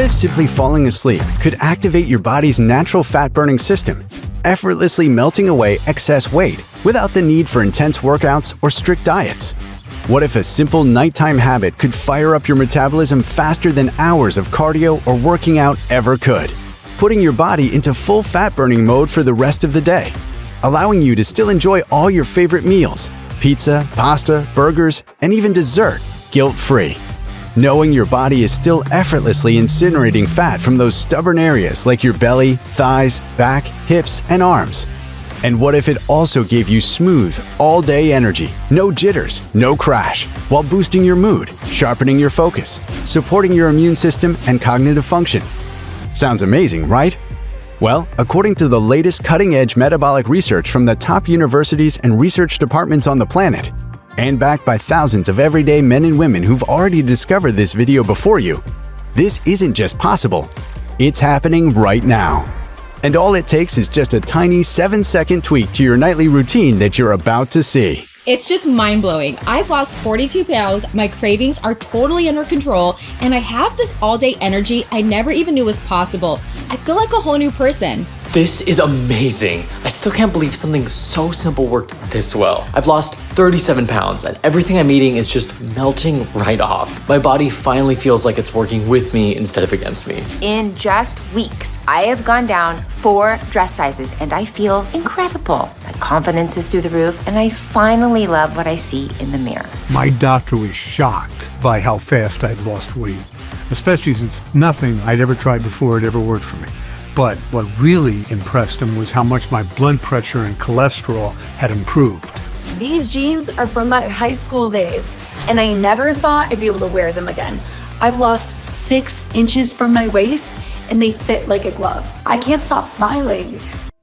if simply falling asleep could activate your body's natural fat-burning system, effortlessly melting away excess weight without the need for intense workouts or strict diets? What if a simple nighttime habit could fire up your metabolism faster than hours of cardio or working out ever could, putting your body into full fat-burning mode for the rest of the day, allowing you to still enjoy all your favorite meals, pizza, pasta, burgers, and even dessert, guilt-free? Knowing your body is still effortlessly incinerating fat from those stubborn areas like your belly, thighs, back, hips, and arms. And what if it also gave you smooth, all-day energy, no jitters, no crash, while boosting your mood, sharpening your focus, supporting your immune system and cognitive function? Sounds amazing, right? Well, according to the latest cutting-edge metabolic research from the top universities and research departments on the planet, and backed by thousands of everyday men and women who've already discovered this video before you, this isn't just possible, it's happening right now. And all it takes is just a tiny 7-second tweak to your nightly routine that you're about to see. It's just mind-blowing. I've lost 42 pounds, my cravings are totally under control, and I have this all-day energy I never even knew was possible. I feel like a whole new person. This is amazing. I still can't believe something so simple worked this well. I've lost 37 pounds and everything I'm eating is just melting right off. My body finally feels like it's working with me instead of against me. In just weeks, I have gone down 4 dress sizes and I feel incredible. My confidence is through the roof and I finally love what I see in the mirror. My doctor was shocked by how fast I'd lost weight, especially since nothing I'd ever tried before had ever worked for me. But what really impressed him was how much my blood pressure and cholesterol had improved. These jeans are from my high school days, and I never thought I'd be able to wear them again. I've lost 6 inches from my waist, and they fit like a glove. I can't stop smiling.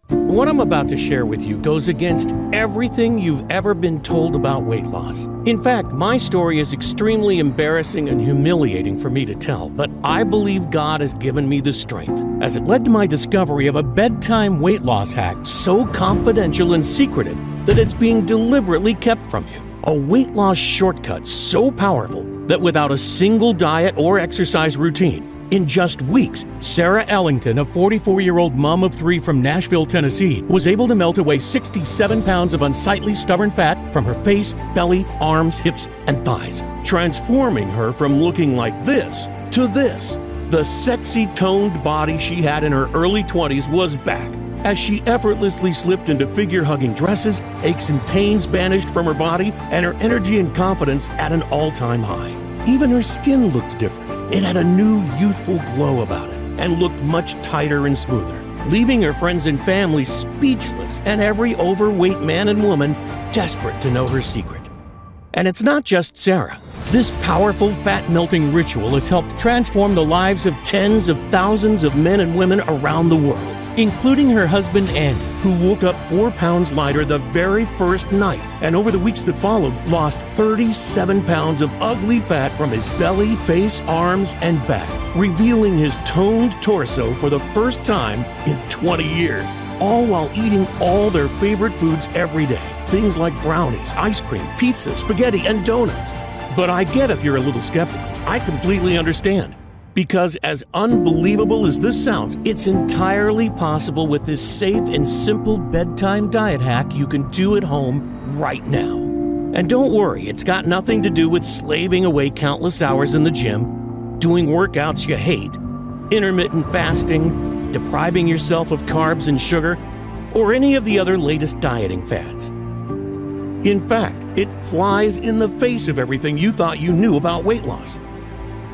What I'm about to share with you goes against everything you've ever been told about weight loss. In fact, my story is extremely embarrassing and humiliating for me to tell, but I believe God has given me the strength, as it led to my discovery of a bedtime weight loss hack so confidential and secretive that it's being deliberately kept from you. A weight loss shortcut so powerful that without a single diet or exercise routine, in just weeks, Sarah Ellington, a 44-year-old mom of 3 from Nashville, Tennessee, was able to melt away 67 pounds of unsightly stubborn fat from her face, belly, arms, hips, and thighs, transforming her from looking like this to this. The sexy, toned body she had in her early 20s was back, as she effortlessly slipped into figure-hugging dresses, aches and pains vanished from her body, and her energy and confidence at an all-time high. Even her skin looked different. It had a new, youthful glow about it and looked much tighter and smoother, leaving her friends and family speechless and every overweight man and woman desperate to know her secret. And it's not just Sarah. This powerful fat-melting ritual has helped transform the lives of tens of thousands of men and women around the world, including her husband Andy, who woke up 4 pounds lighter the very first night, and over the weeks that followed, lost 37 pounds of ugly fat from his belly, face, arms, and back, revealing his toned torso for the first time in 20 years, all while eating all their favorite foods every day. Things like brownies, ice cream, pizza, spaghetti, and donuts. But I get if you're a little skeptical. I completely understand. Because as unbelievable as this sounds, it's entirely possible with this safe and simple bedtime diet hack you can do at home right now. And don't worry, it's got nothing to do with slaving away countless hours in the gym, doing workouts you hate, intermittent fasting, depriving yourself of carbs and sugar, or any of the other latest dieting fads. In fact, it flies in the face of everything you thought you knew about weight loss.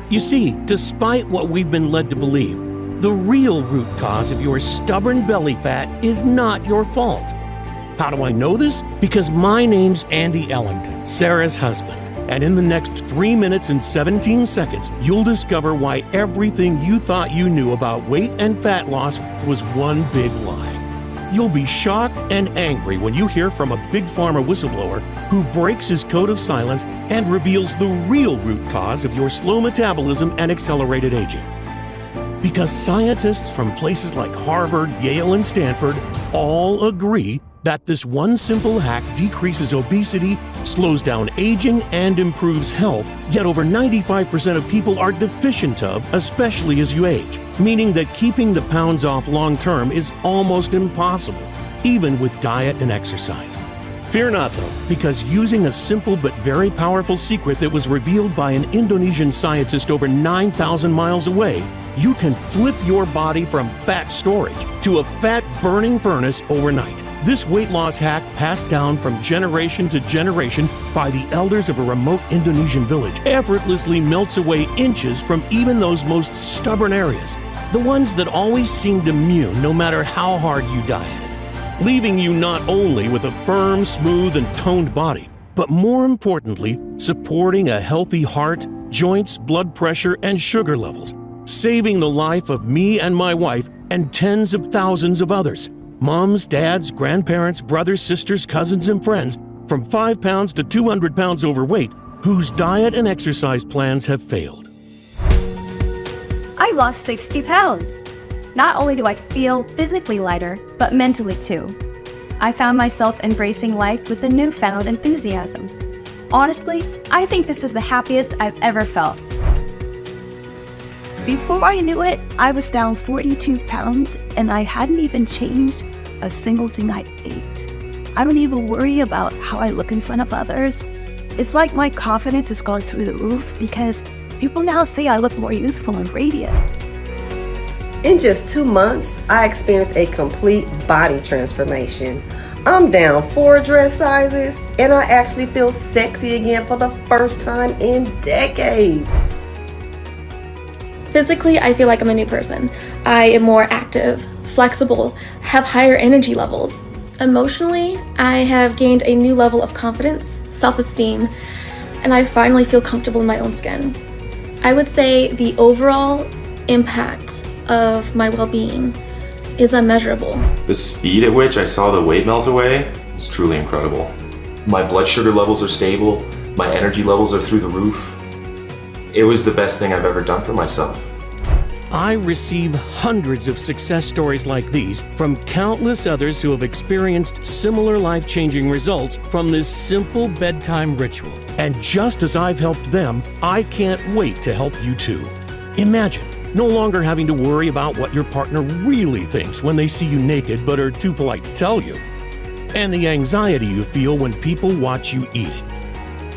You see, despite what we've been led to believe, the real root cause of your stubborn belly fat is not your fault. How do I know this? Because my name's Andy Ellington, Sarah's husband, and in the next 3 minutes and 17 seconds, you'll discover why everything you thought you knew about weight and fat loss was one big lie. You'll be shocked and angry when you hear from a big pharma whistleblower who breaks his code of silence and reveals the real root cause of your slow metabolism and accelerated aging. Because scientists from places like Harvard, Yale, and Stanford all agree that this one simple hack decreases obesity, slows down aging, and improves health, yet over 95% of people are deficient of, especially as you age, meaning that keeping the pounds off long-term is almost impossible, even with diet and exercise. Fear not though, because using a simple but very powerful secret that was revealed by an Indonesian scientist over 9,000 miles away, you can flip your body from fat storage to a fat-burning furnace overnight. This weight loss hack, passed down from generation to generation by the elders of a remote Indonesian village, effortlessly melts away inches from even those most stubborn areas, the ones that always seemed immune no matter how hard you dieted, leaving you not only with a firm, smooth, and toned body, but more importantly, supporting a healthy heart, joints, blood pressure, and sugar levels, saving the life of me and my wife and tens of thousands of others. Moms, dads, grandparents, brothers, sisters, cousins, and friends from 5 pounds to 200 pounds overweight whose diet and exercise plans have failed. I lost 60 pounds. Not only do I feel physically lighter, but mentally too. I found myself embracing life with a newfound enthusiasm. Honestly, I think this is the happiest I've ever felt. Before I knew it, I was down 42 pounds and I hadn't even changed a single thing I ate. I don't even worry about how I look in front of others. It's like my confidence has gone through the roof because people now say I look more youthful and radiant. In just 2 months, I experienced a complete body transformation. I'm down 4 dress sizes and I actually feel sexy again for the first time in decades. Physically, I feel like I'm a new person. I am more active, flexible, have higher energy levels. Emotionally, I have gained a new level of confidence, self-esteem, and I finally feel comfortable in my own skin. I would say the overall impact of my well-being is unmeasurable. The speed at which I saw the weight melt away was truly incredible. My blood sugar levels are stable, my energy levels are through the roof. It was the best thing I've ever done for myself. I receive hundreds of success stories like these from countless others who have experienced similar life-changing results from this simple bedtime ritual. And just as I've helped them, I can't wait to help you too. Imagine no longer having to worry about what your partner really thinks when they see you naked but are too polite to tell you, and the anxiety you feel when people watch you eating.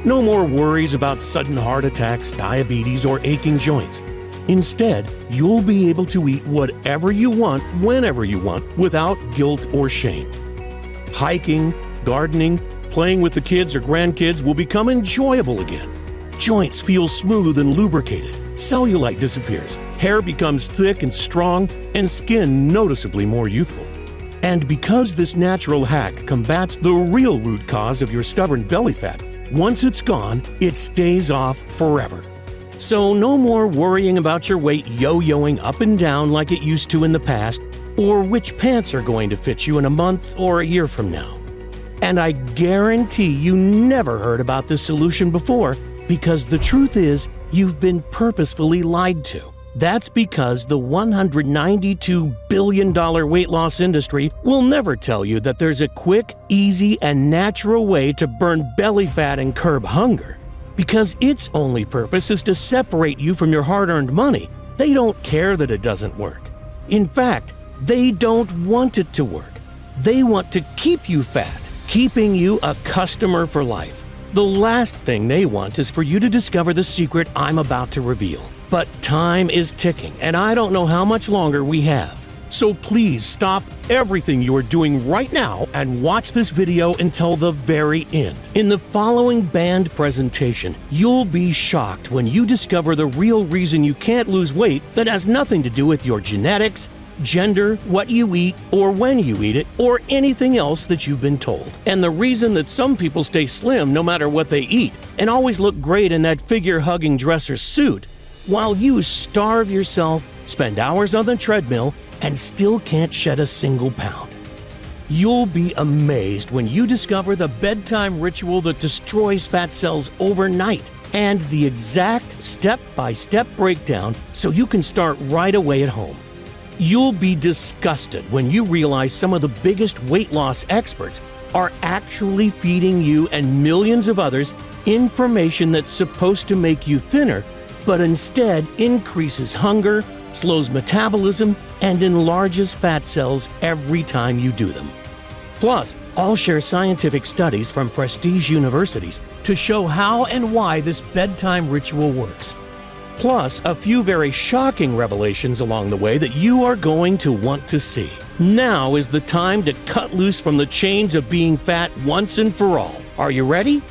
No more worries about sudden heart attacks, diabetes, or aching joints. Instead, you'll be able to eat whatever you want, whenever you want, without guilt or shame. Hiking, gardening, playing with the kids or grandkids will become enjoyable again. Joints feel smooth and lubricated. Cellulite disappears. Hair becomes thick and strong, and skin noticeably more youthful. And because this natural hack combats the real root cause of your stubborn belly fat, once it's gone, it stays off forever. So no more worrying about your weight yo-yoing up and down like it used to in the past, or which pants are going to fit you in a month or a year from now. And I guarantee you never heard about this solution before, because the truth is, you've been purposefully lied to. That's because the $192 billion weight loss industry will never tell you that there's a quick, easy, and natural way to burn belly fat and curb hunger. Because its only purpose is to separate you from your hard-earned money. They don't care that it doesn't work. In fact, they don't want it to work. They want to keep you fat, keeping you a customer for life. The last thing they want is for you to discover the secret I'm about to reveal. But time is ticking, and I don't know how much longer we have. So please stop everything you are doing right now and watch this video until the very end. In the following band presentation, you'll be shocked when you discover the real reason you can't lose weight that has nothing to do with your genetics, gender, what you eat, or when you eat it, or anything else that you've been told. And the reason that some people stay slim no matter what they eat and always look great in that figure-hugging dresser suit, while you starve yourself, spend hours on the treadmill, and still can't shed a single pound. You'll be amazed when you discover the bedtime ritual that destroys fat cells overnight and the exact step-by-step breakdown so you can start right away at home. You'll be disgusted when you realize some of the biggest weight loss experts are actually feeding you and millions of others information that's supposed to make you thinner, but instead increases hunger, slows metabolism, and enlarges fat cells every time you do them. Plus, I'll share scientific studies from prestige universities to show how and why this bedtime ritual works. Plus, a few very shocking revelations along the way that you are going to want to see. Now is the time to cut loose from the chains of being fat once and for all. Are you ready?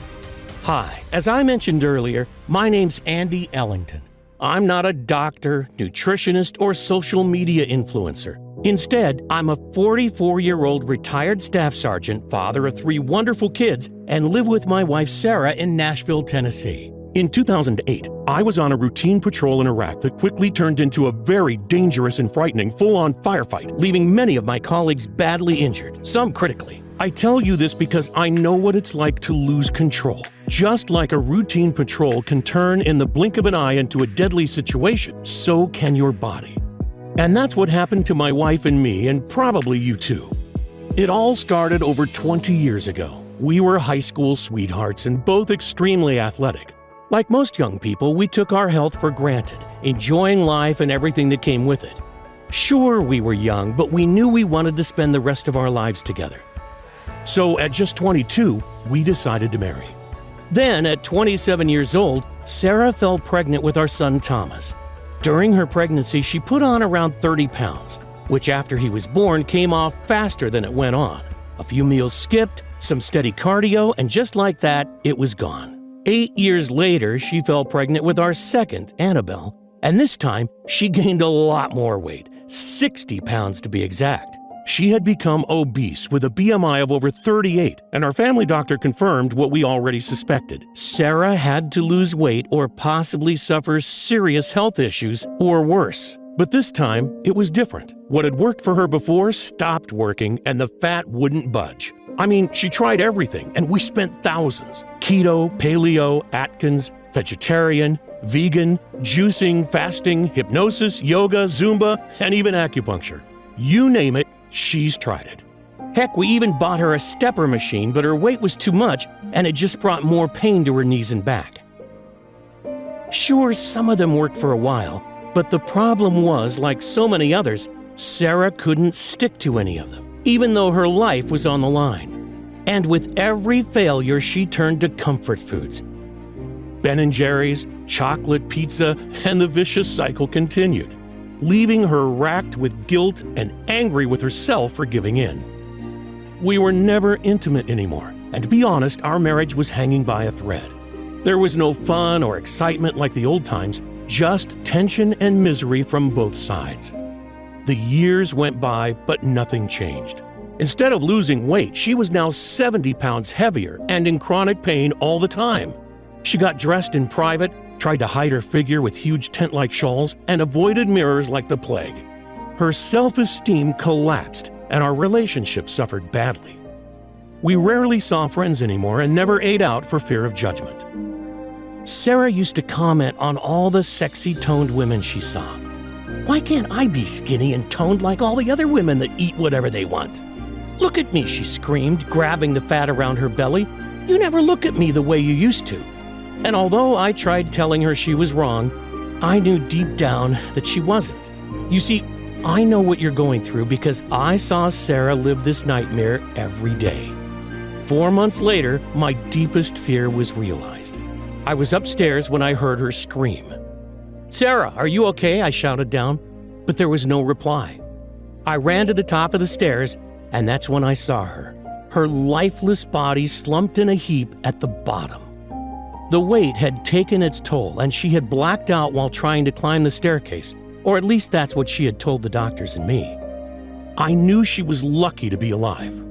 Hi, as I mentioned earlier, my name's Andy Ellington. I'm not a doctor, nutritionist, or social media influencer. Instead, I'm a 44-year-old retired staff sergeant, father of 3 wonderful kids, and live with my wife Sarah in Nashville, Tennessee. In 2008, I was on a routine patrol in Iraq that quickly turned into a very dangerous and frightening full-on firefight, leaving many of my colleagues badly injured, some critically. I tell you this because I know what it's like to lose control. Just like a routine patrol can turn in the blink of an eye into a deadly situation, so can your body. And that's what happened to my wife and me, and probably you too. It all started over 20 years ago. We were high school sweethearts and both extremely athletic. Like most young people, we took our health for granted, enjoying life and everything that came with it. Sure, we were young, but we knew we wanted to spend the rest of our lives together. So at just 22, we decided to marry. Then, at 27 years old, Sarah fell pregnant with our son Thomas. During her pregnancy, she put on around 30 pounds, which after he was born came off faster than it went on. A few meals skipped, some steady cardio, and just like that, it was gone. 8 years later, she fell pregnant with our second, Annabelle, and this time she gained a lot more weight, 60 pounds to be exact. She had become obese with a BMI of over 38, and our family doctor confirmed what we already suspected. Sarah had to lose weight or possibly suffer serious health issues or worse. But this time, it was different. What had worked for her before stopped working, and the fat wouldn't budge. I mean, she tried everything, and we spent thousands. Keto, paleo, Atkins, vegetarian, vegan, juicing, fasting, hypnosis, yoga, Zumba, and even acupuncture. You name it, she's tried it. Heck, we even bought her a stepper machine, but her weight was too much, and it just brought more pain to her knees and back. Sure, some of them worked for a while, but the problem was, like so many others, Sarah couldn't stick to any of them, even though her life was on the line. And with every failure, she turned to comfort foods. Ben & Jerry's, chocolate, pizza, and the vicious cycle continued, leaving her racked with guilt and angry with herself for giving in. We were never intimate anymore, and to be honest, our marriage was hanging by a thread. There was no fun or excitement like the old times, just tension and misery from both sides. The years went by, but nothing changed. Instead of losing weight, she was now 70 pounds heavier and in chronic pain all the time. She got dressed in private, tried to hide her figure with huge tent-like shawls, and avoided mirrors like the plague. Her self-esteem collapsed, and our relationship suffered badly. We rarely saw friends anymore and never ate out for fear of judgment. Sarah used to comment on all the sexy toned women she saw. Why can't I be skinny and toned like all the other women that eat whatever they want? Look at me, she screamed, grabbing the fat around her belly. You never look at me the way you used to. And although I tried telling her she was wrong, I knew deep down that she wasn't. You see, I know what you're going through because I saw Sarah live this nightmare every day. 4 months later, my deepest fear was realized. I was upstairs when I heard her scream. "Sarah, are you okay?" I shouted down, but there was no reply. I ran to the top of the stairs, and that's when I saw her. Her lifeless body slumped in a heap at the bottom. The weight had taken its toll, and she had blacked out while trying to climb the staircase, or at least that's what she had told the doctors and me. I knew she was lucky to be alive.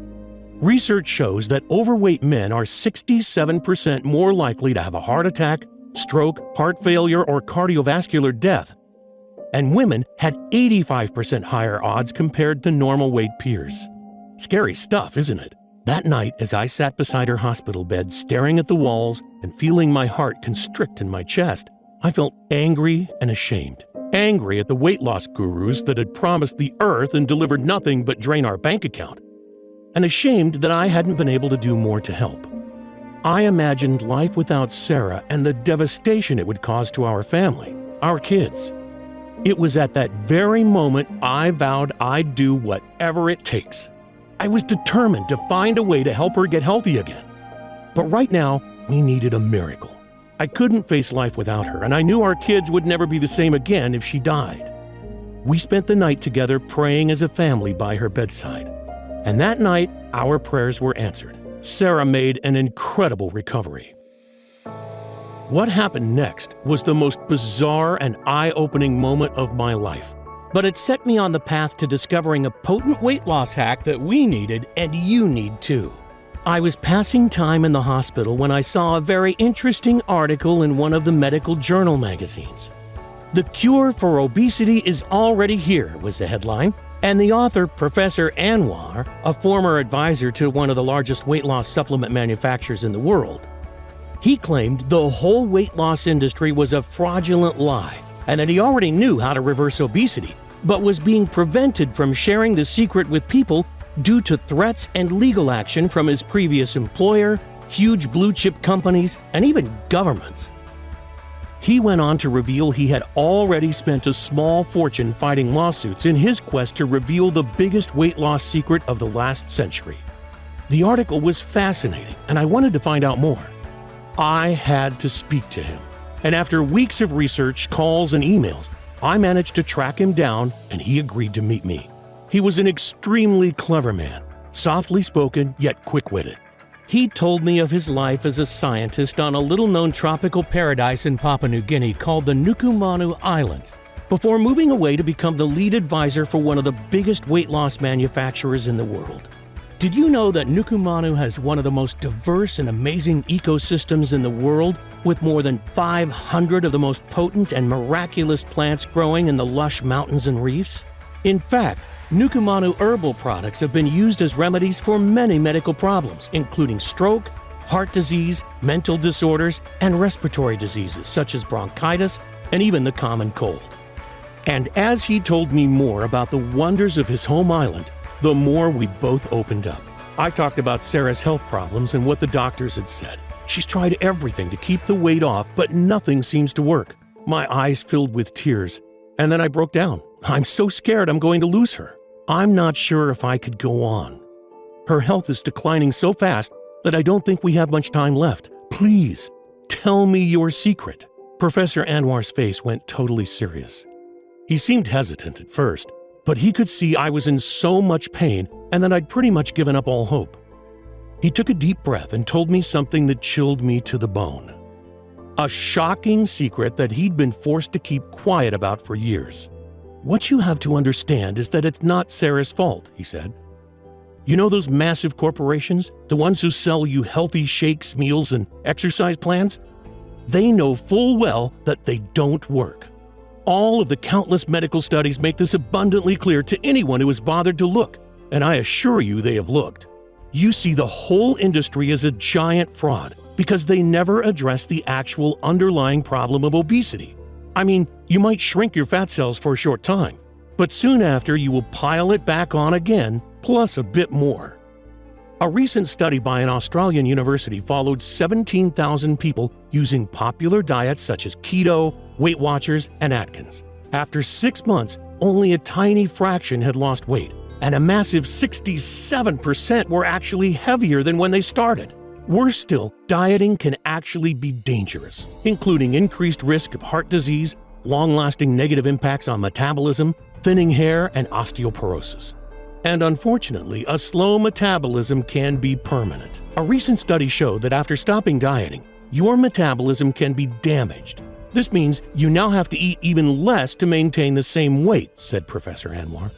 Research shows that overweight men are 67% more likely to have a heart attack, stroke, heart failure, or cardiovascular death. And women had 85% higher odds compared to normal weight peers. Scary stuff, isn't it? That night, as I sat beside her hospital bed, staring at the walls and feeling my heart constrict in my chest, I felt angry and ashamed. angry at the weight loss gurus that had promised the earth and delivered nothing but drain our bank account, and ashamed that I hadn't been able to do more to help. I imagined life without Sarah and the devastation it would cause to our family, our kids. It was at that very moment I vowed I'd do whatever it takes. I was determined to find a way to help her get healthy again. But right now, we needed a miracle. I couldn't face life without her, and I knew our kids would never be the same again if she died. We spent the night together praying as a family by her bedside. And that night, our prayers were answered. Sarah made an incredible recovery. What happened next was the most bizarre and eye-opening moment of my life. But it set me on the path to discovering a potent weight loss hack that we needed and you need too. I was passing time in the hospital when I saw a very interesting article in one of the medical journal magazines. "The cure for obesity is already here," was the headline, and the author, Professor Anwar, a former advisor to one of the largest weight loss supplement manufacturers in the world, he claimed the whole weight loss industry was a fraudulent lie and that he already knew how to reverse obesity, but was being prevented from sharing the secret with people due to threats and legal action from his previous employer, huge blue-chip companies, and even governments. He went on to reveal he had already spent a small fortune fighting lawsuits in his quest to reveal the biggest weight loss secret of the last century. The article was fascinating, and I wanted to find out more. I had to speak to him, and after weeks of research, calls, and emails, I managed to track him down, and he agreed to meet me. He was an extremely clever man, softly spoken yet quick-witted. He told me of his life as a scientist on a little-known tropical paradise in Papua New Guinea called the Nukumanu Islands, before moving away to become the lead advisor for one of the biggest weight loss manufacturers in the world. Did you know that Nukumanu has one of the most diverse and amazing ecosystems in the world, with more than 500 of the most potent and miraculous plants growing in the lush mountains and reefs? In fact, Nukumanu herbal products have been used as remedies for many medical problems, including stroke, heart disease, mental disorders, and respiratory diseases such as bronchitis and even the common cold. And as he told me more about the wonders of his home island, the more we both opened up. I talked about Sarah's health problems and what the doctors had said. She's tried everything to keep the weight off, but nothing seems to work. My eyes filled with tears, and then I broke down. I'm so scared I'm going to lose her. I'm not sure if I could go on. Her health is declining so fast that I don't think we have much time left. Please, tell me your secret. Professor Anwar's face went totally serious. He seemed hesitant at first, but he could see I was in so much pain and that I'd pretty much given up all hope. He took a deep breath and told me something that chilled me to the bone. A shocking secret that he'd been forced to keep quiet about for years. "What you have to understand is that it's not Sarah's fault," he said. "You know those massive corporations, the ones who sell you healthy shakes, meals, and exercise plans? They know full well that they don't work. All of the countless medical studies make this abundantly clear to anyone who has bothered to look, and I assure you they have looked. You see the whole industry as a giant fraud because they never address the actual underlying problem of obesity. I mean, you might shrink your fat cells for a short time, but soon after you will pile it back on again, plus a bit more." A recent study by an Australian university followed 17,000 people using popular diets such as keto, Weight Watchers, and Atkins. After 6 months, only a tiny fraction had lost weight, and a massive 67% were actually heavier than when they started. Worse still, dieting can actually be dangerous, including increased risk of heart disease, long-lasting negative impacts on metabolism, thinning hair, and osteoporosis. And unfortunately, a slow metabolism can be permanent. A recent study showed that after stopping dieting, your metabolism can be damaged. This means you now have to eat even less to maintain the same weight, said Professor Anwar.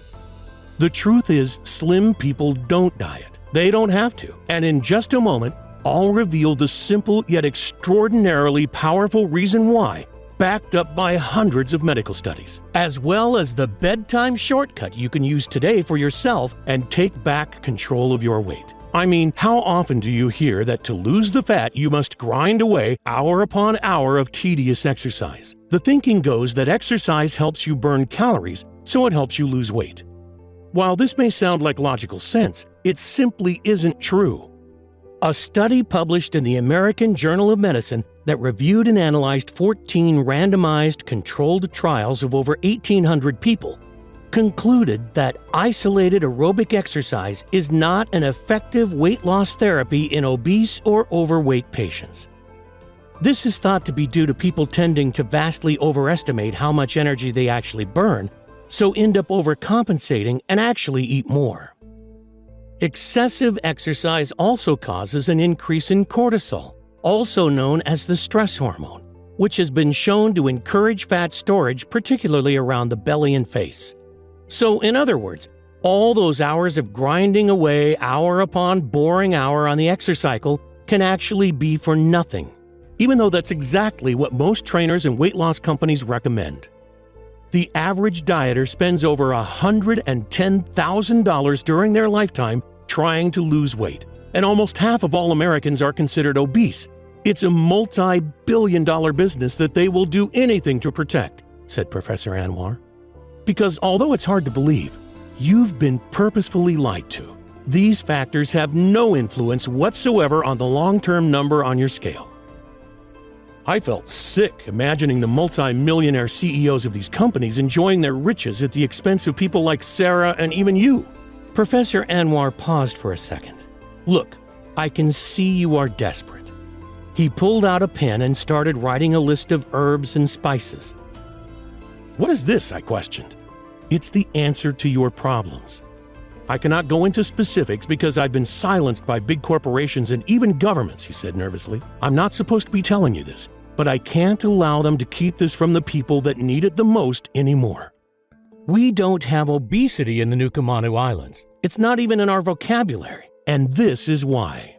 The truth is, slim people don't diet. They don't have to. And in just a moment, I'll reveal the simple yet extraordinarily powerful reason why, backed up by hundreds of medical studies, as well as the bedtime shortcut you can use today for yourself and take back control of your weight. I mean, how often do you hear that to lose the fat you must grind away hour upon hour of tedious exercise? The thinking goes that exercise helps you burn calories, so it helps you lose weight. While this may sound like logical sense, it simply isn't true. A study published in the American Journal of Medicine that reviewed and analyzed 14 randomized controlled trials of over 1,800 people concluded that isolated aerobic exercise is not an effective weight loss therapy in obese or overweight patients. This is thought to be due to people tending to vastly overestimate how much energy they actually burn, so end up overcompensating and actually eat more. Excessive exercise also causes an increase in cortisol, also known as the stress hormone, which has been shown to encourage fat storage, particularly around the belly and face. So, in other words, all those hours of grinding away hour upon boring hour on the exercise cycle can actually be for nothing, even though that's exactly what most trainers and weight loss companies recommend. The average dieter spends over $110,000 during their lifetime trying to lose weight, and almost half of all Americans are considered obese. It's a multi-billion-dollar business that they will do anything to protect, said Professor Anwar. Because although it's hard to believe, you've been purposefully lied to. These factors have no influence whatsoever on the long-term number on your scale. I felt sick imagining the multi-millionaire CEOs of these companies enjoying their riches at the expense of people like Sarah and even you. Professor Anwar paused for a second. Look, I can see you are desperate. He pulled out a pen and started writing a list of herbs and spices. What is this? I questioned. It's the answer to your problems. I cannot go into specifics because I've been silenced by big corporations and even governments, he said nervously. I'm not supposed to be telling you this, but I can't allow them to keep this from the people that need it the most anymore. We don't have obesity in the Nukumanu Islands. It's not even in our vocabulary, and this is why.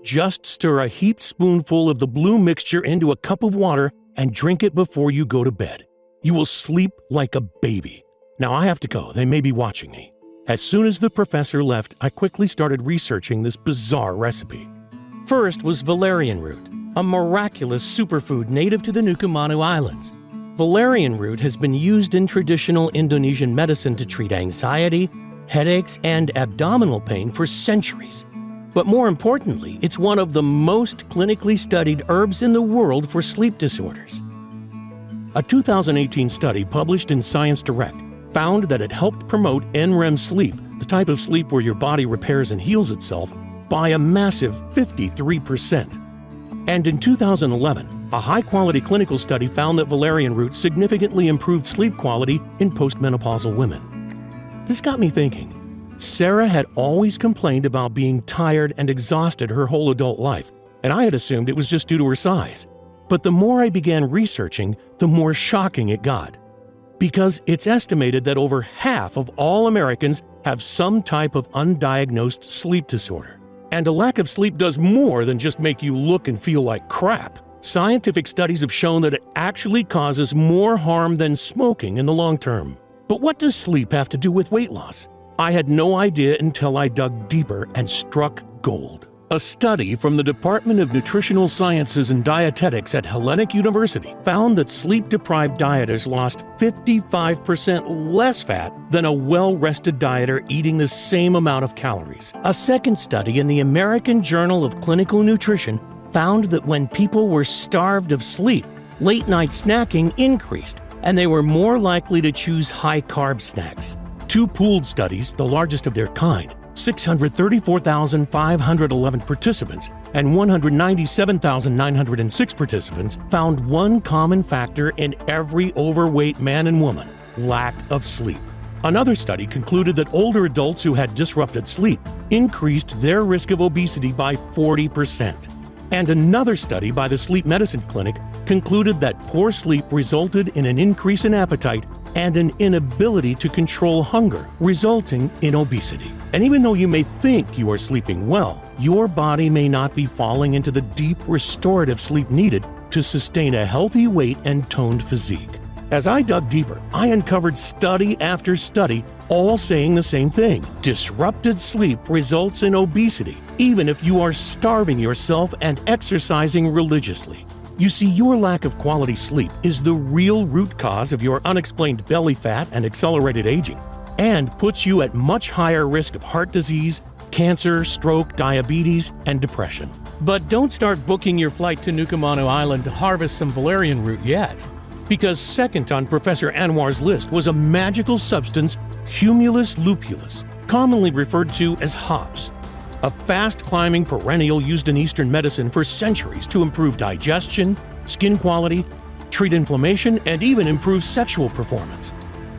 Just stir a heaped spoonful of the blue mixture into a cup of water and drink it before you go to bed. You will sleep like a baby. Now I have to go. They may be watching me. As soon as the professor left, I quickly started researching this bizarre recipe. First was valerian root, a miraculous superfood native to the Nukumanu Islands. Valerian root has been used in traditional Indonesian medicine to treat anxiety, headaches, and abdominal pain for centuries. But more importantly, it's one of the most clinically studied herbs in the world for sleep disorders. A 2018 study published in Science Direct found that it helped promote NREM sleep, the type of sleep where your body repairs and heals itself, by a massive 53%. And in 2011, a high-quality clinical study found that valerian root significantly improved sleep quality in postmenopausal women. This got me thinking. Sarah had always complained about being tired and exhausted her whole adult life, and I had assumed it was just due to her size. But the more I began researching, the more shocking it got. Because it's estimated that over half of all Americans have some type of undiagnosed sleep disorder. And a lack of sleep does more than just make you look and feel like crap. Scientific studies have shown that it actually causes more harm than smoking in the long term. But what does sleep have to do with weight loss? I had no idea until I dug deeper and struck gold. A study from the Department of Nutritional Sciences and Dietetics at Hellenic University found that sleep-deprived dieters lost 55% less fat than a well-rested dieter eating the same amount of calories. A second study in the American Journal of Clinical Nutrition found that when people were starved of sleep, late-night snacking increased, and they were more likely to choose high-carb snacks. Two pooled studies, the largest of their kind, 634,511 participants and 197,906 participants found one common factor in every overweight man and woman: lack of sleep. Another study concluded that older adults who had disrupted sleep increased their risk of obesity by 40%. And another study by the Sleep Medicine Clinic concluded that poor sleep resulted in an increase in appetite and an inability to control hunger, resulting in obesity. And even though you may think you are sleeping well, your body may not be falling into the deep restorative sleep needed to sustain a healthy weight and toned physique. As I dug deeper, I uncovered study after study, all saying the same thing. Disrupted sleep results in obesity, even if you are starving yourself and exercising religiously. You see, your lack of quality sleep is the real root cause of your unexplained belly fat and accelerated aging, and puts you at much higher risk of heart disease, cancer, stroke, diabetes, and depression. But don't start booking your flight to Nukumanu Island to harvest some valerian root yet, because second on Professor Anwar's list was a magical substance, Humulus lupulus, commonly referred to as hops, a fast-climbing perennial used in Eastern medicine for centuries to improve digestion, skin quality, treat inflammation, and even improve sexual performance.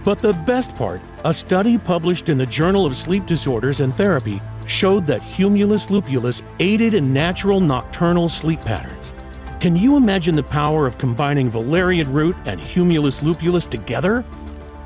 But the best part, a study published in the Journal of Sleep Disorders and Therapy showed that Humulus lupulus aided in natural nocturnal sleep patterns. Can you imagine the power of combining valerian root and Humulus lupulus together?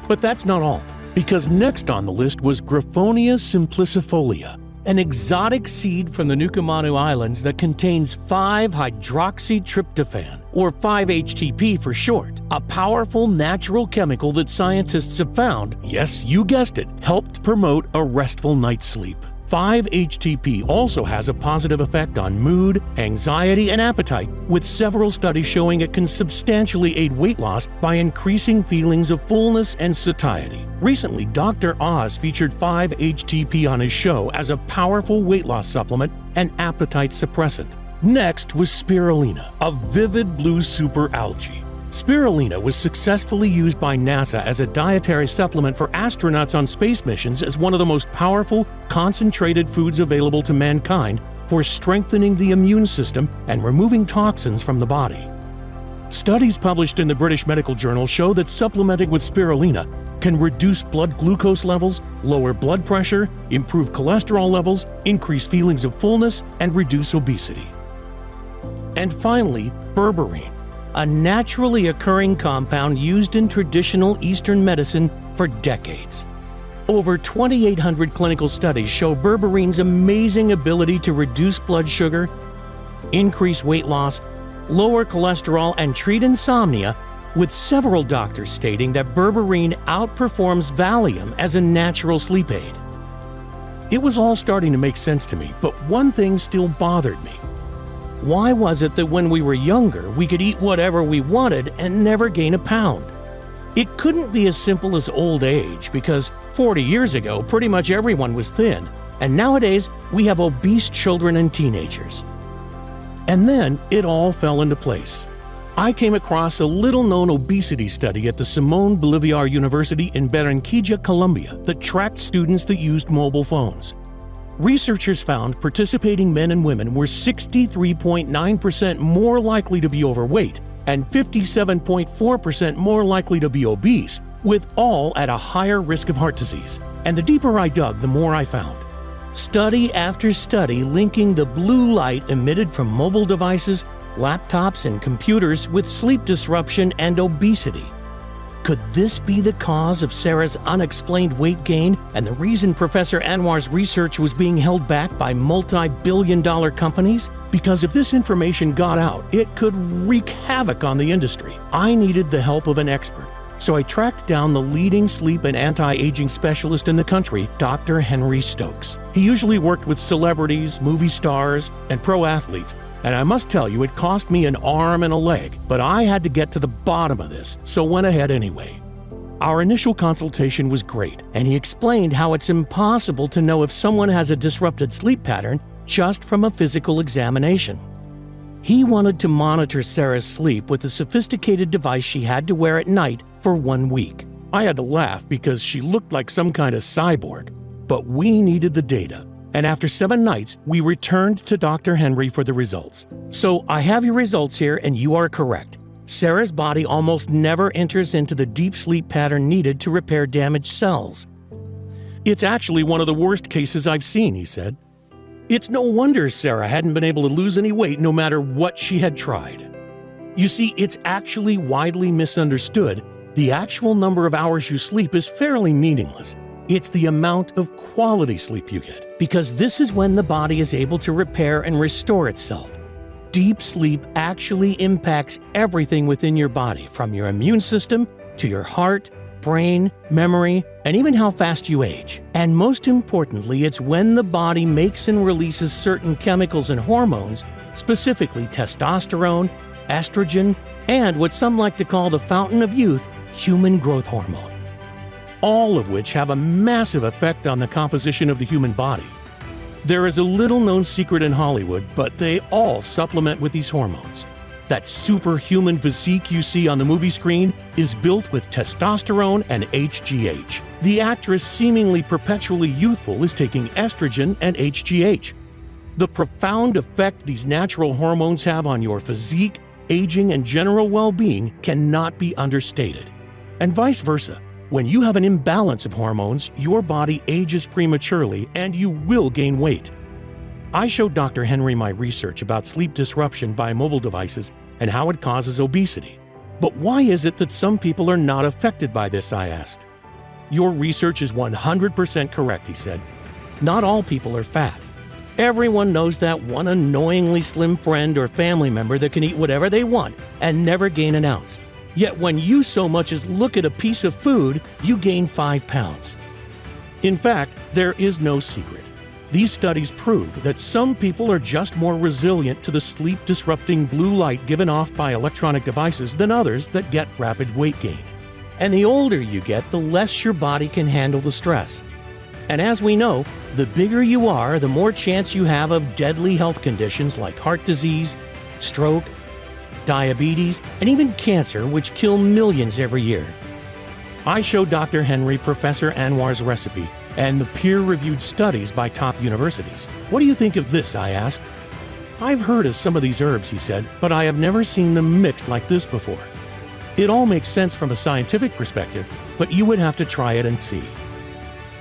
But that's not all, because next on the list was Graphonia simplicifolia, an exotic seed from the Nukumanu Islands that contains 5-hydroxytryptophan, or 5-HTP for short, a powerful natural chemical that scientists have found, yes, you guessed it, helped promote a restful night's sleep. 5-HTP also has a positive effect on mood, anxiety, and appetite, with several studies showing it can substantially aid weight loss by increasing feelings of fullness and satiety. Recently, Dr. Oz featured 5-HTP on his show as a powerful weight loss supplement and appetite suppressant. Next was spirulina, a vivid blue superalgae. Spirulina was successfully used by NASA as a dietary supplement for astronauts on space missions as one of the most powerful, concentrated foods available to mankind for strengthening the immune system and removing toxins from the body. Studies published in the British Medical Journal show that supplementing with spirulina can reduce blood glucose levels, lower blood pressure, improve cholesterol levels, increase feelings of fullness, and reduce obesity. And finally, berberine, a naturally occurring compound used in traditional Eastern medicine for decades. Over 2,800 clinical studies show berberine's amazing ability to reduce blood sugar, increase weight loss, lower cholesterol, and treat insomnia, with several doctors stating that berberine outperforms Valium as a natural sleep aid. It was all starting to make sense to me, but one thing still bothered me. Why was it that when we were younger, we could eat whatever we wanted and never gain a pound? It couldn't be as simple as old age, because 40 years ago, pretty much everyone was thin, and nowadays we have obese children and teenagers. And then it all fell into place. I came across a little-known obesity study at the Simón Bolívar University in Barranquilla, Colombia, that tracked students that used mobile phones. Researchers found participating men and women were 63.9% more likely to be overweight and 57.4% more likely to be obese, with all at a higher risk of heart disease. And the deeper I dug, the more I found. Study after study linking the blue light emitted from mobile devices, laptops, and computers with sleep disruption and obesity. Could this be the cause of Sarah's unexplained weight gain and the reason Professor Anwar's research was being held back by multi-billion-dollar companies? Because if this information got out, it could wreak havoc on the industry. I needed the help of an expert, so I tracked down the leading sleep and anti-aging specialist in the country, Dr. Henry Stokes. He usually worked with celebrities, movie stars, and pro athletes, and I must tell you, it cost me an arm and a leg, but I had to get to the bottom of this, so went ahead anyway. Our initial consultation was great, and he explained how it's impossible to know if someone has a disrupted sleep pattern just from a physical examination. He wanted to monitor Sarah's sleep with a sophisticated device she had to wear at night for 1 week. I had to laugh because she looked like some kind of cyborg, but we needed the data. And after 7 nights, we returned to Dr. Henry for the results. So I have your results here, and you are correct. Sarah's body almost never enters into the deep sleep pattern needed to repair damaged cells. It's actually one of the worst cases I've seen, he said. It's no wonder Sarah hadn't been able to lose any weight no matter what she had tried. You see, it's actually widely misunderstood. The actual number of hours you sleep is fairly meaningless. It's the amount of quality sleep you get, because this is when the body is able to repair and restore itself. Deep sleep actually impacts everything within your body, from your immune system to your heart, brain, memory, and even how fast you age. And most importantly, it's when the body makes and releases certain chemicals and hormones specifically testosterone, estrogen, and what some like to call the fountain of youth, human growth hormone. All of which have a massive effect on the composition of the human body. There is a little-known secret in Hollywood, but they all supplement with these hormones. That superhuman physique you see on the movie screen is built with testosterone and HGH. The actress seemingly perpetually youthful is taking estrogen and HGH. The profound effect these natural hormones have on your physique, aging, and general well-being cannot be understated. And vice versa. When you have an imbalance of hormones, your body ages prematurely and you will gain weight. I showed Dr. Henry my research about sleep disruption by mobile devices and how it causes obesity. But why is it that some people are not affected by this, I asked. Your research is 100% correct, he said. Not all people are fat. Everyone knows that one annoyingly slim friend or family member that can eat whatever they want and never gain an ounce. Yet when you so much as look at a piece of food, you gain 5 pounds. In fact, there is no secret. These studies prove that some people are just more resilient to the sleep-disrupting blue light given off by electronic devices than others that get rapid weight gain. And the older you get, the less your body can handle the stress. And as we know, the bigger you are, the more chance you have of deadly health conditions like heart disease, stroke, diabetes, and even cancer, which kill millions every year. I showed Dr. Henry Professor Anwar's recipe and the peer-reviewed studies by top universities. What do you think of this, I asked. I've heard of some of these herbs, he said, but I have never seen them mixed like this before. It all makes sense from a scientific perspective, but you would have to try it and see.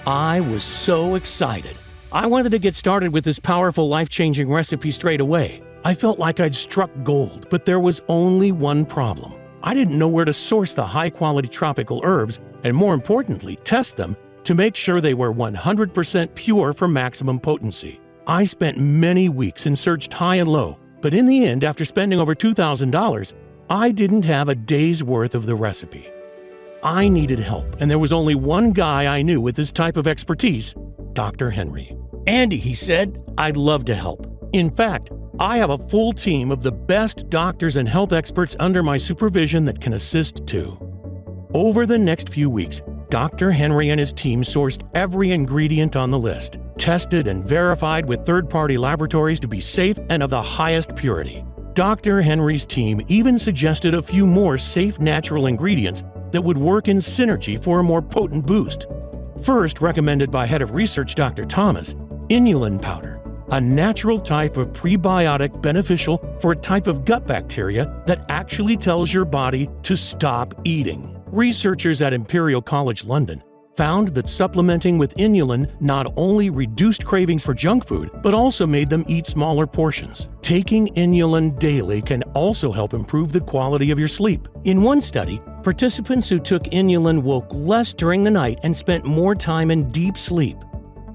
I was so excited. I wanted to get started with this powerful, life-changing recipe straight away. I felt like I'd struck gold, but there was only one problem. I didn't know where to source the high-quality tropical herbs, and more importantly, test them to make sure they were 100% pure for maximum potency. I spent many weeks and searched high and low, but in the end, after spending over $2,000, I didn't have a day's worth of the recipe. I needed help, and there was only one guy I knew with this type of expertise, Dr. Henry. Andy, he said, I'd love to help. In fact, I have a full team of the best doctors and health experts under my supervision that can assist too. Over the next few weeks, Dr. Henry and his team sourced every ingredient on the list, tested and verified with third-party laboratories to be safe and of the highest purity. Dr. Henry's team even suggested a few more safe natural ingredients that would work in synergy for a more potent boost. First recommended by head of research Dr. Thomas, inulin powder, a natural type of prebiotic beneficial for a type of gut bacteria that actually tells your body to stop eating. Researchers at Imperial College London found that supplementing with inulin not only reduced cravings for junk food, but also made them eat smaller portions. Taking inulin daily can also help improve the quality of your sleep. In one study, participants who took inulin woke less during the night and spent more time in deep sleep.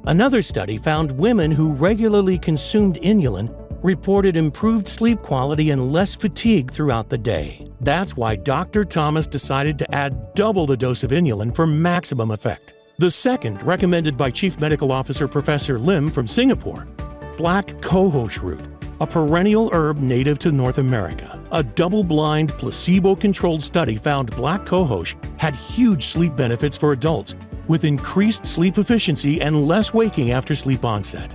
Another study found women who regularly consumed inulin reported improved sleep quality and less fatigue throughout the day. That's why Dr. Thomas decided to add double the dose of inulin for maximum effect. The second, recommended by Chief Medical Officer Professor Lim from Singapore, black cohosh root, a perennial herb native to North America. A double-blind, placebo-controlled study found black cohosh had huge sleep benefits for adults, with increased sleep efficiency and less waking after sleep onset.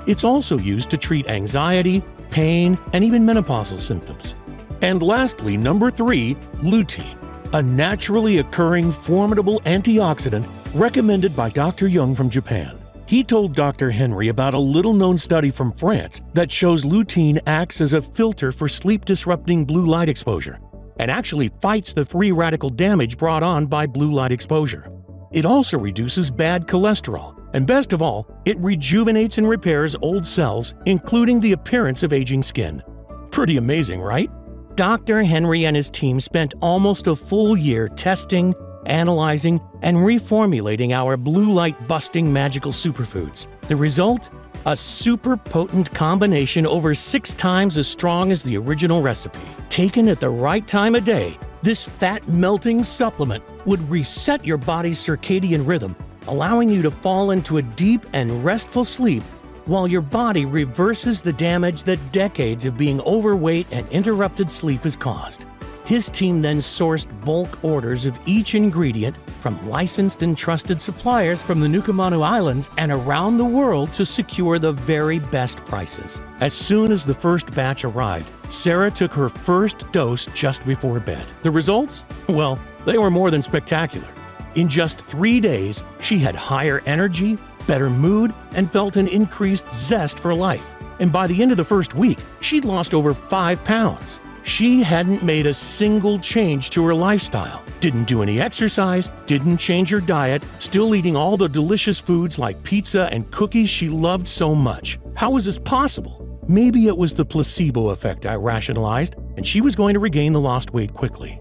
It's also used to treat anxiety, pain, and even menopausal symptoms. And lastly, number 3, lutein, a naturally occurring formidable antioxidant recommended by Dr. Young from Japan. He told Dr. Henry about a little-known study from France that shows lutein acts as a filter for sleep-disrupting blue light exposure and actually fights the free radical damage brought on by blue light exposure. It also reduces bad cholesterol, and best of all, it rejuvenates and repairs old cells, including the appearance of aging skin. Pretty amazing, right? Dr. Henry and his team spent almost a full year testing, analyzing, and reformulating our blue light-busting magical superfoods. The result? A super potent combination over 6 times as strong as the original recipe. Taken at the right time of day, this fat-melting supplement would reset your body's circadian rhythm, allowing you to fall into a deep and restful sleep while your body reverses the damage that decades of being overweight and interrupted sleep has caused. His team then sourced bulk orders of each ingredient from licensed and trusted suppliers from the Nukumanu Islands and around the world to secure the very best prices. As soon as the first batch arrived, Sarah took her first dose just before bed. The results? Well, they were more than spectacular. In just 3 days, she had higher energy, better mood, and felt an increased zest for life. And by the end of the first week, she'd lost over 5 pounds. She hadn't made a single change to her lifestyle, didn't do any exercise, didn't change her diet, still eating all the delicious foods like pizza and cookies she loved so much. How was this possible? Maybe it was the placebo effect, I rationalized, and she was going to regain the lost weight quickly.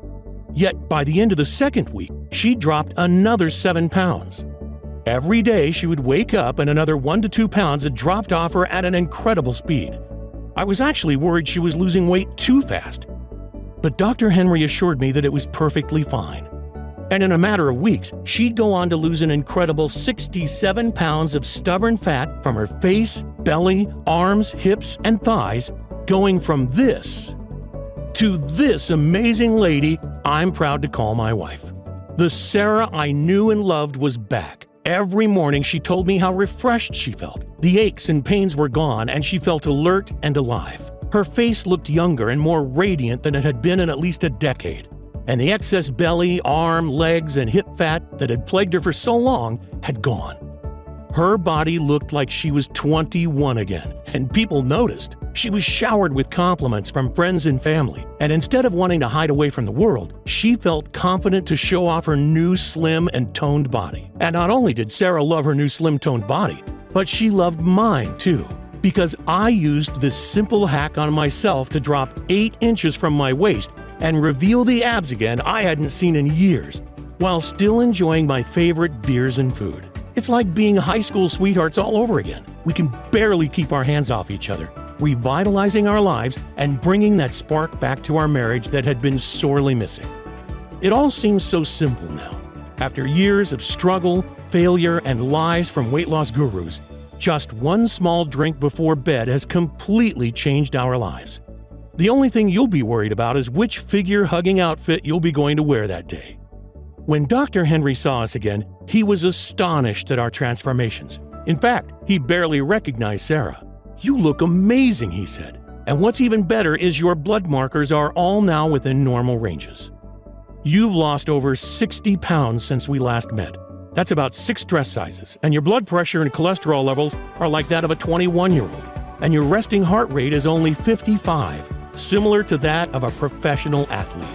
Yet by the end of the second week, she dropped another 7 pounds. Every day she would wake up and another 1 to 2 pounds had dropped off her at an incredible speed. I was actually worried she was losing weight too fast. But Dr. Henry assured me that it was perfectly fine. And in a matter of weeks, she'd go on to lose an incredible 67 pounds of stubborn fat from her face, belly, arms, hips, and thighs, going from this to this amazing lady I'm proud to call my wife. The Sarah I knew and loved was back. Every morning she told me how refreshed she felt. The aches and pains were gone and she felt alert and alive. Her face looked younger and more radiant than it had been in at least a decade. And the excess belly, arm, legs, and hip fat that had plagued her for so long had gone. Her body looked like she was 21 again, and people noticed. She was showered with compliments from friends and family, and instead of wanting to hide away from the world, she felt confident to show off her new slim and toned body. And not only did Sarah love her new slim-toned body, but she loved mine too, because I used this simple hack on myself to drop 8 inches from my waist and reveal the abs again I hadn't seen in years, while still enjoying my favorite beers and food. It's like being high school sweethearts all over again. We can barely keep our hands off each other, revitalizing our lives and bringing that spark back to our marriage that had been sorely missing. It all seems so simple now. After years of struggle, failure, and lies from weight loss gurus, just one small drink before bed has completely changed our lives. The only thing you'll be worried about is which figure-hugging outfit you'll be going to wear that day. When Dr. Henry saw us again, he was astonished at our transformations. In fact, he barely recognized Sarah. "You look amazing," he said. "And what's even better is your blood markers are all now within normal ranges. You've lost over 60 pounds since we last met. That's about 6 dress sizes, and your blood pressure and cholesterol levels are like that of a 21-year-old. And your resting heart rate is only 55, similar to that of a professional athlete.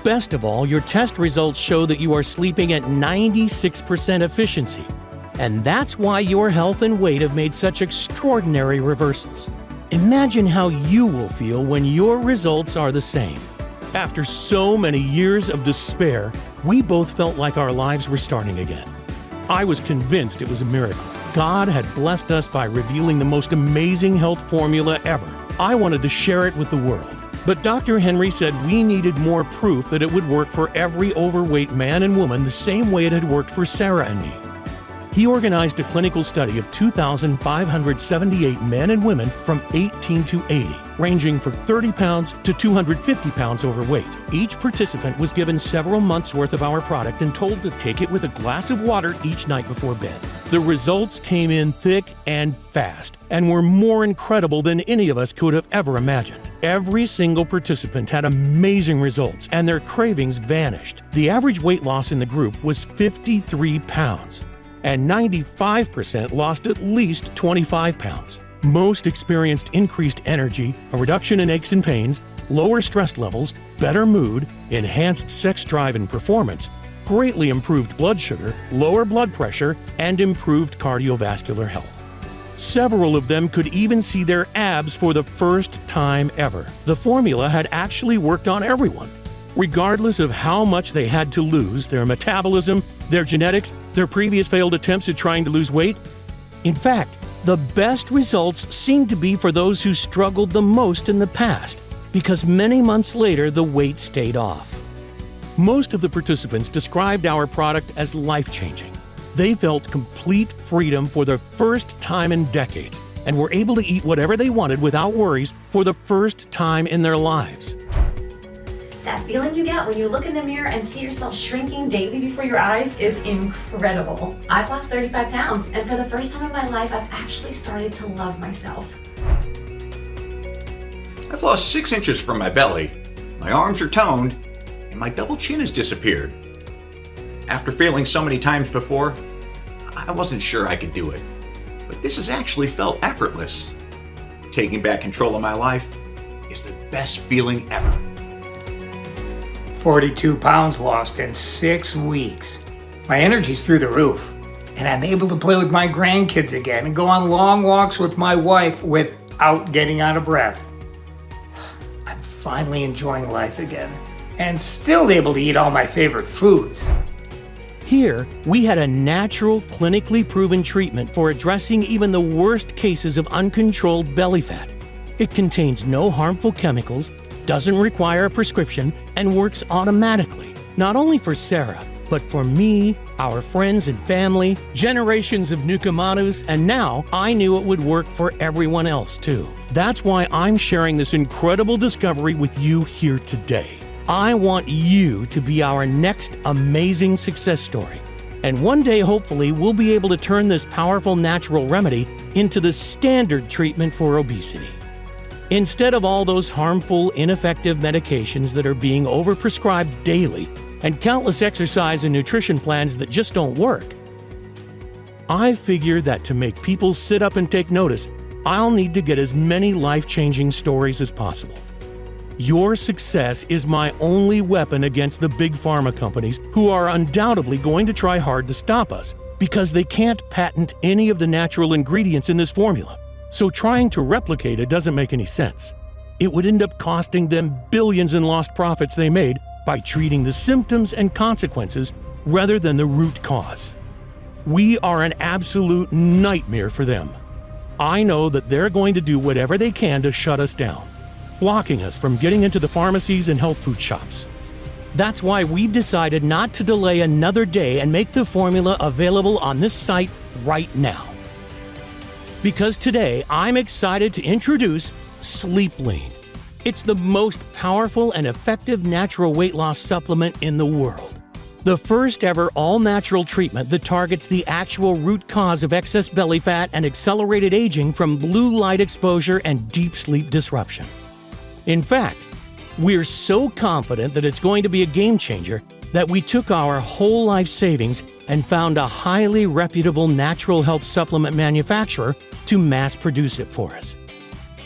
Best of all, your test results show that you are sleeping at 96% efficiency. And that's why your health and weight have made such extraordinary reversals. Imagine how you will feel when your results are the same." After so many years of despair, we both felt like our lives were starting again. I was convinced it was a miracle. God had blessed us by revealing the most amazing health formula ever. I wanted to share it with the world. But Dr. Henry said we needed more proof that it would work for every overweight man and woman the same way it had worked for Sarah and me. He organized a clinical study of 2,578 men and women from 18 to 80, ranging from 30 pounds to 250 pounds overweight. Each participant was given several months' worth of our product and told to take it with a glass of water each night before bed. The results came in thick and fast and were more incredible than any of us could have ever imagined. Every single participant had amazing results and their cravings vanished. The average weight loss in the group was 53 pounds. And 95% lost at least 25 pounds. Most experienced increased energy, a reduction in aches and pains, lower stress levels, better mood, enhanced sex drive and performance, greatly improved blood sugar, lower blood pressure, and improved cardiovascular health. Several of them could even see their abs for the first time ever. The formula had actually worked on everyone. Regardless of how much they had to lose, their metabolism, their genetics, their previous failed attempts at trying to lose weight. In fact, the best results seemed to be for those who struggled the most in the past, because many months later the weight stayed off. Most of the participants described our product as life-changing. They felt complete freedom for the first time in decades, and were able to eat whatever they wanted without worries for the first time in their lives. That feeling you get when you look in the mirror and see yourself shrinking daily before your eyes is incredible. I've lost 35 pounds, and for the first time in my life, I've actually started to love myself. I've lost 6 inches from my belly, my arms are toned, and my double chin has disappeared. After failing so many times before, I wasn't sure I could do it. But this has actually felt effortless. Taking back control of my life is the best feeling ever. 42 pounds lost in 6 weeks. My energy's through the roof, and I'm able to play with my grandkids again and go on long walks with my wife without getting out of breath. I'm finally enjoying life again, and still able to eat all my favorite foods. Here, we had a natural, clinically proven treatment for addressing even the worst cases of uncontrolled belly fat. It contains no harmful chemicals, doesn't require a prescription, and works automatically, not only for Sarah, but for me, our friends and family, generations of Nukamanus, and now I knew it would work for everyone else too. That's why I'm sharing this incredible discovery with you here today. I want you to be our next amazing success story. And one day, hopefully, we'll be able to turn this powerful natural remedy into the standard treatment for obesity. Instead of all those harmful, ineffective medications that are being overprescribed daily and countless exercise and nutrition plans that just don't work, I figure that to make people sit up and take notice, I'll need to get as many life-changing stories as possible. Your success is my only weapon against the big pharma companies who are undoubtedly going to try hard to stop us because they can't patent any of the natural ingredients in this formula. So trying to replicate it doesn't make any sense. It would end up costing them billions in lost profits they made by treating the symptoms and consequences rather than the root cause. We are an absolute nightmare for them. I know that they're going to do whatever they can to shut us down, blocking us from getting into the pharmacies and health food shops. That's why we've decided not to delay another day and make the formula available on this site right now. Because today, I'm excited to introduce Sleep Lean. It's the most powerful and effective natural weight loss supplement in the world. The first ever all-natural treatment that targets the actual root cause of excess belly fat and accelerated aging from blue light exposure and deep sleep disruption. In fact, we're so confident that it's going to be a game changer that we took our whole life savings and found a highly reputable natural health supplement manufacturer to mass produce it for us.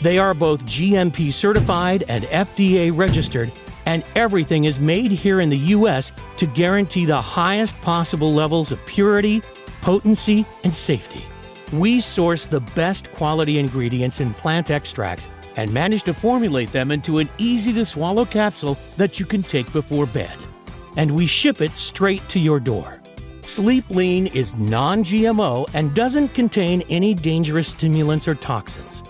They are both GMP certified and FDA registered, and everything is made here in the US to guarantee the highest possible levels of purity, potency, and safety. We source the best quality ingredients in plant extracts and manage to formulate them into an easy-to-swallow capsule that you can take before bed. And we ship it straight to your door. Sleep Lean is non-GMO and doesn't contain any dangerous stimulants or toxins.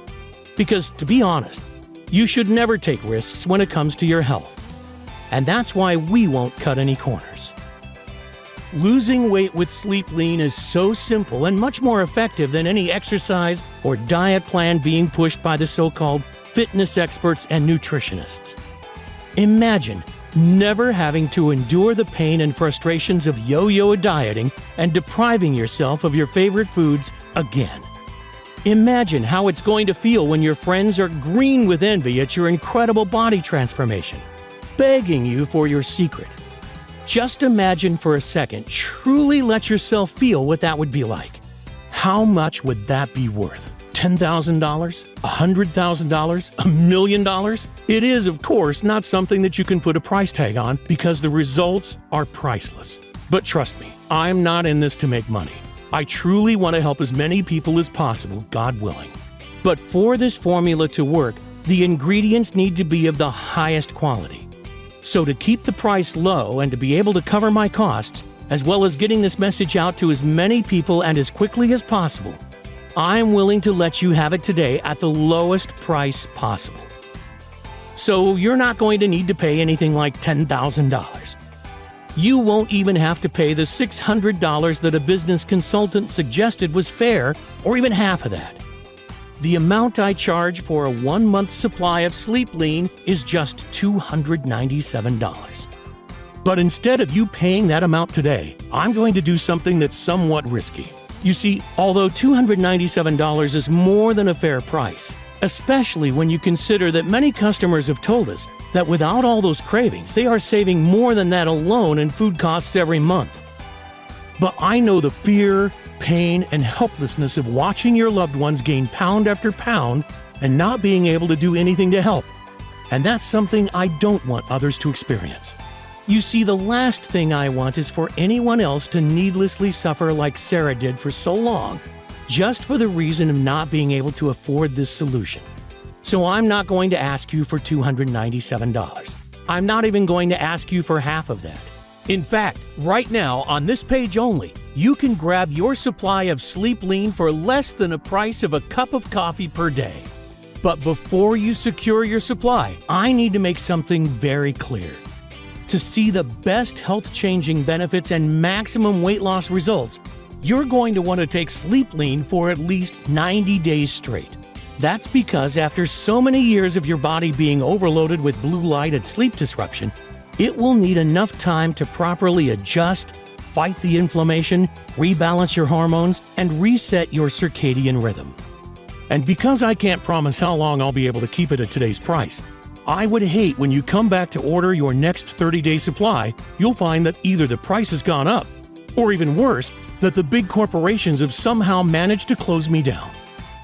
Because, to be honest, you should never take risks when it comes to your health. And that's why we won't cut any corners. Losing weight with Sleep Lean is so simple and much more effective than any exercise or diet plan being pushed by the so-called fitness experts and nutritionists. Imagine never having to endure the pain and frustrations of yo-yo dieting and depriving yourself of your favorite foods again. Imagine how it's going to feel when your friends are green with envy at your incredible body transformation, begging you for your secret. Just imagine for a second, truly let yourself feel what that would be like. How much would that be worth? $10,000? $100,000? $1 million? It is, of course, not something that you can put a price tag on because the results are priceless. But trust me, I'm not in this to make money. I truly want to help as many people as possible, God willing. But for this formula to work, the ingredients need to be of the highest quality. So to keep the price low and to be able to cover my costs, as well as getting this message out to as many people and as quickly as possible, I'm willing to let you have it today at the lowest price possible. So you're not going to need to pay anything like $10,000. You won't even have to pay the $600 that a business consultant suggested was fair, or even half of that. The amount I charge for a 1-month supply of Sleep Lean is just $297. But instead of you paying that amount today, I'm going to do something that's somewhat risky. You see, although $297 is more than a fair price, especially when you consider that many customers have told us that without all those cravings, they are saving more than that alone in food costs every month. But I know the fear, pain, and helplessness of watching your loved ones gain pound after pound and not being able to do anything to help. And that's something I don't want others to experience. You see, the last thing I want is for anyone else to needlessly suffer like Sarah did for so long, just for the reason of not being able to afford this solution. So I'm not going to ask you for $297. I'm not even going to ask you for half of that. In fact, right now, on this page only, you can grab your supply of Sleep Lean for less than a price of a cup of coffee per day. But before you secure your supply, I need to make something very clear. To see the best health-changing benefits and maximum weight loss results, you're going to want to take Sleep Lean for at least 90 days straight. That's because after so many years of your body being overloaded with blue light and sleep disruption, it will need enough time to properly adjust, fight the inflammation, rebalance your hormones, and reset your circadian rhythm. And because I can't promise how long I'll be able to keep it at today's price, I would hate when you come back to order your next 30-day supply, you'll find that either the price has gone up, or even worse, that the big corporations have somehow managed to close me down.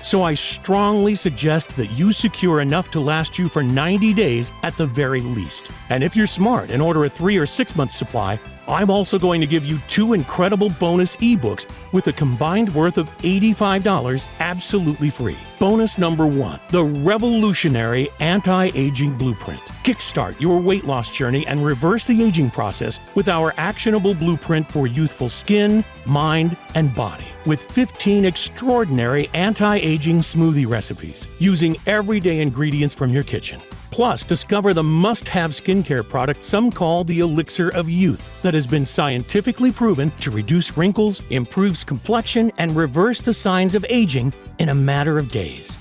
So I strongly suggest that you secure enough to last you for 90 days at the very least. And if you're smart and order a 3 or 6 month supply, I'm also going to give you 2 incredible bonus ebooks with a combined worth of $85 absolutely free. Bonus number 1, the revolutionary anti-aging blueprint. Kickstart your weight loss journey and reverse the aging process with our actionable blueprint for youthful skin, mind, and body. With 15 extraordinary anti-aging smoothie recipes using everyday ingredients from your kitchen. Plus, discover the must-have skincare product some call the elixir of youth that has been scientifically proven to reduce wrinkles, improves complexion, and reverse the signs of aging in a matter of days.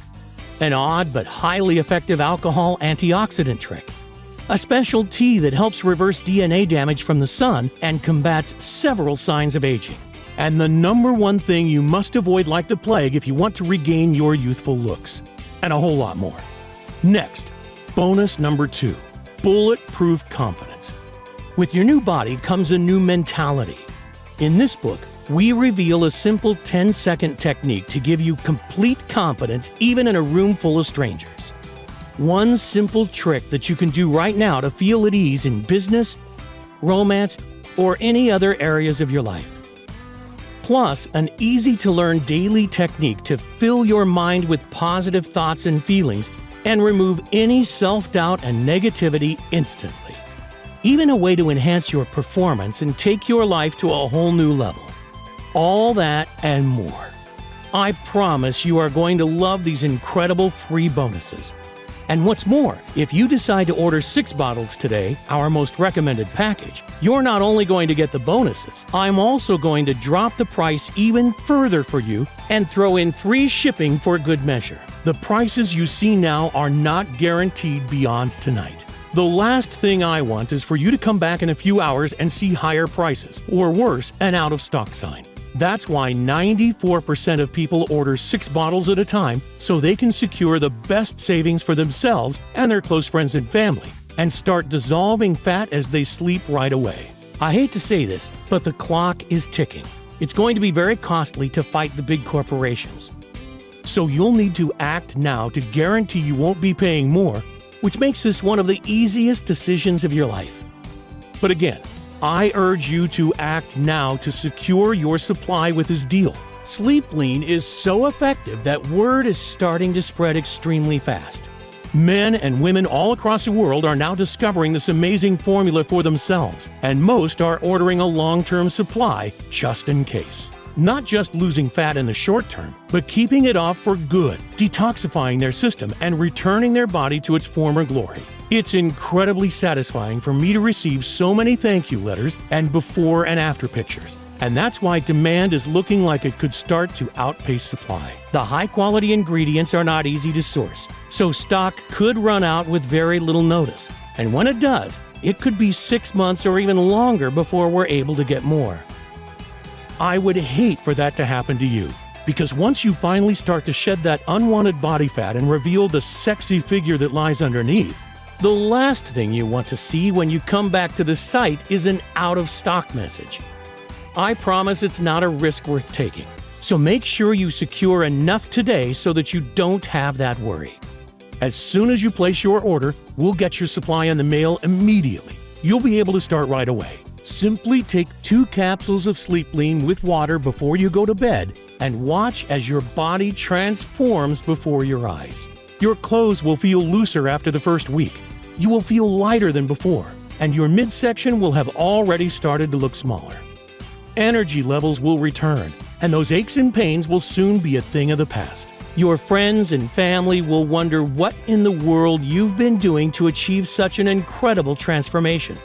An odd but highly effective alcohol antioxidant trick. A special tea that helps reverse DNA damage from the sun and combats several signs of aging. And the number one thing you must avoid like the plague if you want to regain your youthful looks. And a whole lot more. Next, bonus number 2, bulletproof confidence. With your new body comes a new mentality. In this book, we reveal a simple 10-second technique to give you complete confidence even in a room full of strangers. One simple trick that you can do right now to feel at ease in business, romance, or any other areas of your life. Plus, an easy-to-learn daily technique to fill your mind with positive thoughts and feelings and remove any self-doubt and negativity instantly. Even a way to enhance your performance and take your life to a whole new level. All that and more. I promise you are going to love these incredible free bonuses. And what's more, if you decide to order 6 bottles today, our most recommended package, you're not only going to get the bonuses, I'm also going to drop the price even further for you and throw in free shipping for good measure. The prices you see now are not guaranteed beyond tonight. The last thing I want is for you to come back in a few hours and see higher prices, or worse, an out-of-stock sign. That's why 94% of people order 6 bottles at a time so they can secure the best savings for themselves and their close friends and family and start dissolving fat as they sleep right away. I hate to say this, but the clock is ticking. It's going to be very costly to fight the big corporations. So you'll need to act now to guarantee you won't be paying more, which makes this one of the easiest decisions of your life. But again, I urge you to act now to secure your supply with this deal. Sleep Lean is so effective that word is starting to spread extremely fast. Men and women all across the world are now discovering this amazing formula for themselves, and most are ordering a long-term supply just in case. Not just losing fat in the short term, but keeping it off for good, detoxifying their system and returning their body to its former glory. It's incredibly satisfying for me to receive so many thank you letters and before and after pictures. And that's why demand is looking like it could start to outpace supply. The high-quality ingredients are not easy to source, so stock could run out with very little notice. And when it does, it could be 6 months or even longer before we're able to get more. I would hate for that to happen to you, because once you finally start to shed that unwanted body fat and reveal the sexy figure that lies underneath, the last thing you want to see when you come back to the site is an out-of-stock message. I promise it's not a risk worth taking, so make sure you secure enough today so that you don't have that worry. As soon as you place your order, we'll get your supply in the mail immediately. You'll be able to start right away. Simply take 2 capsules of Sleep Lean with water before you go to bed and watch as your body transforms before your eyes. Your clothes will feel looser after the first week. You will feel lighter than before, and your midsection will have already started to look smaller. Energy levels will return, and those aches and pains will soon be a thing of the past. Your friends and family will wonder what in the world you've been doing to achieve such an incredible transformation.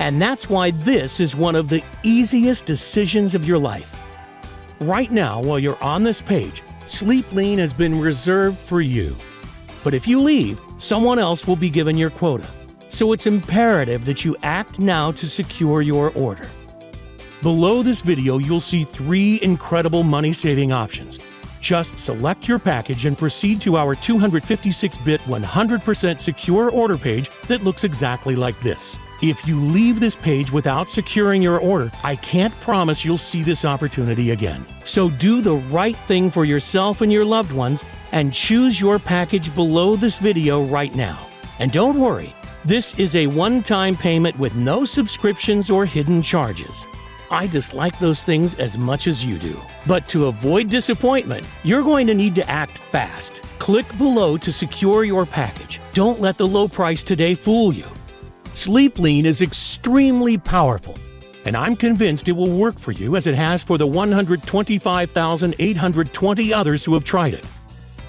And that's why this is one of the easiest decisions of your life. Right now, while you're on this page, Sleep Lean has been reserved for you. But if you leave, someone else will be given your quota. So it's imperative that you act now to secure your order. Below this video, you'll see 3 incredible money-saving options. Just select your package and proceed to our 256-bit 100% secure order page that looks exactly like this. If you leave this page without securing your order, I can't promise you'll see this opportunity again. So do the right thing for yourself and your loved ones and choose your package below this video right now. And don't worry, this is a one-time payment with no subscriptions or hidden charges. I dislike those things as much as you do. But to avoid disappointment, you're going to need to act fast. Click below to secure your package. Don't let the low price today fool you. Sleep Lean is extremely powerful, and I'm convinced it will work for you as it has for the 125,820 others who have tried it.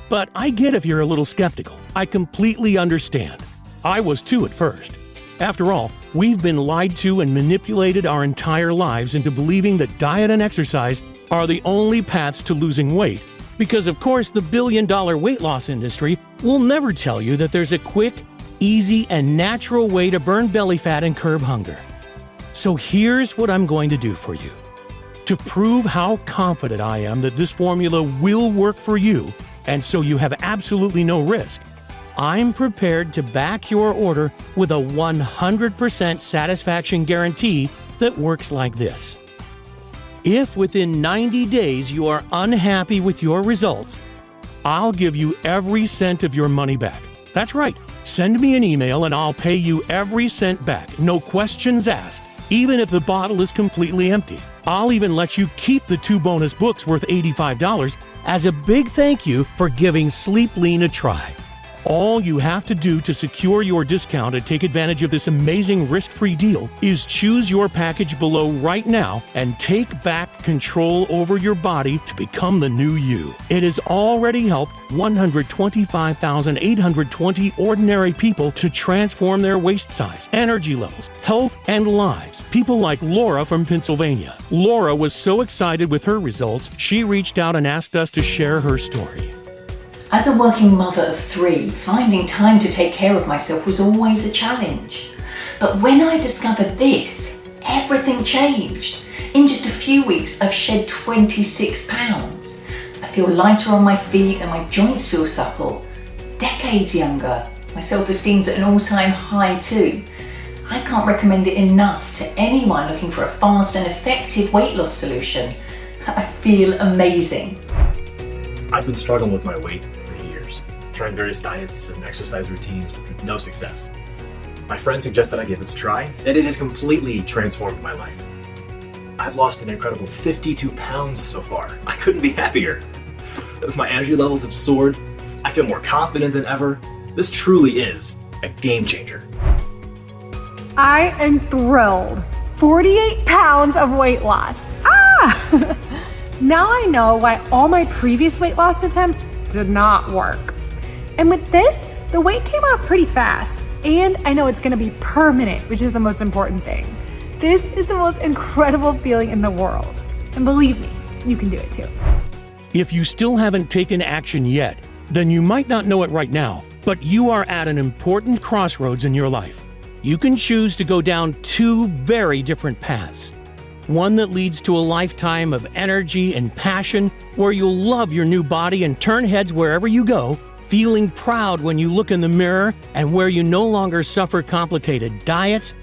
But I get if you're a little skeptical. I completely understand. I was too at first. After all, we've been lied to and manipulated our entire lives into believing that diet and exercise are the only paths to losing weight, because of course the billion-dollar weight loss industry will never tell you that there's a quick, easy, and natural way to burn belly fat and curb hunger. So here's what I'm going to do for you. To prove how confident I am that this formula will work for you, and so you have absolutely no risk, I'm prepared to back your order with a 100% satisfaction guarantee that works like this. If within 90 days you are unhappy with your results, I'll give you every cent of your money back. That's right. Send me an email and I'll pay you every cent back, no questions asked, even if the bottle is completely empty. I'll even let you keep the 2 bonus books worth $85 as a big thank you for giving Sleep Lean a try. All you have to do to secure your discount and take advantage of this amazing risk-free deal is choose your package below right now and take back control over your body to become the new you. It has already helped 125,820 ordinary people to transform their waist size, energy levels, health, and lives. People like Laura from Pennsylvania. Laura was so excited with her results, she reached out and asked us to share her story. As a working mother of 3, finding time to take care of myself was always a challenge. But when I discovered this, everything changed. In just a few weeks, I've shed 26 pounds. I feel lighter on my feet and my joints feel supple. Decades younger. My self-esteem's at an all-time high too. I can't recommend it enough to anyone looking for a fast and effective weight loss solution. I feel amazing. I've been struggling with my weight for years, trying various diets and exercise routines with no success. My friend suggested I give this a try, and it has completely transformed my life. I've lost an incredible 52 pounds so far. I couldn't be happier. My energy levels have soared. I feel more confident than ever. This truly is a game changer. I am thrilled. 48 pounds of weight loss. Now I know why all my previous weight loss attempts did not work. And with this, the weight came off pretty fast. And I know it's gonna be permanent, which is the most important thing. This is the most incredible feeling in the world. And believe me, you can do it too. If you still haven't taken action yet, then you might not know it right now, but you are at an important crossroads in your life. You can choose to go down two very different paths. One that leads to a lifetime of energy and passion, where you'll love your new body and turn heads wherever you go, feeling proud when you look in the mirror, and where you no longer suffer complicated diets,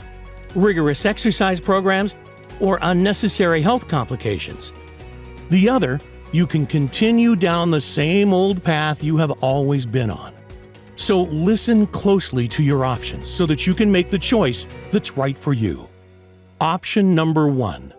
rigorous exercise programs, or unnecessary health complications. The other, you can continue down the same old path you have always been on. So listen closely to your options so that you can make the choice that's right for you. Option number 1.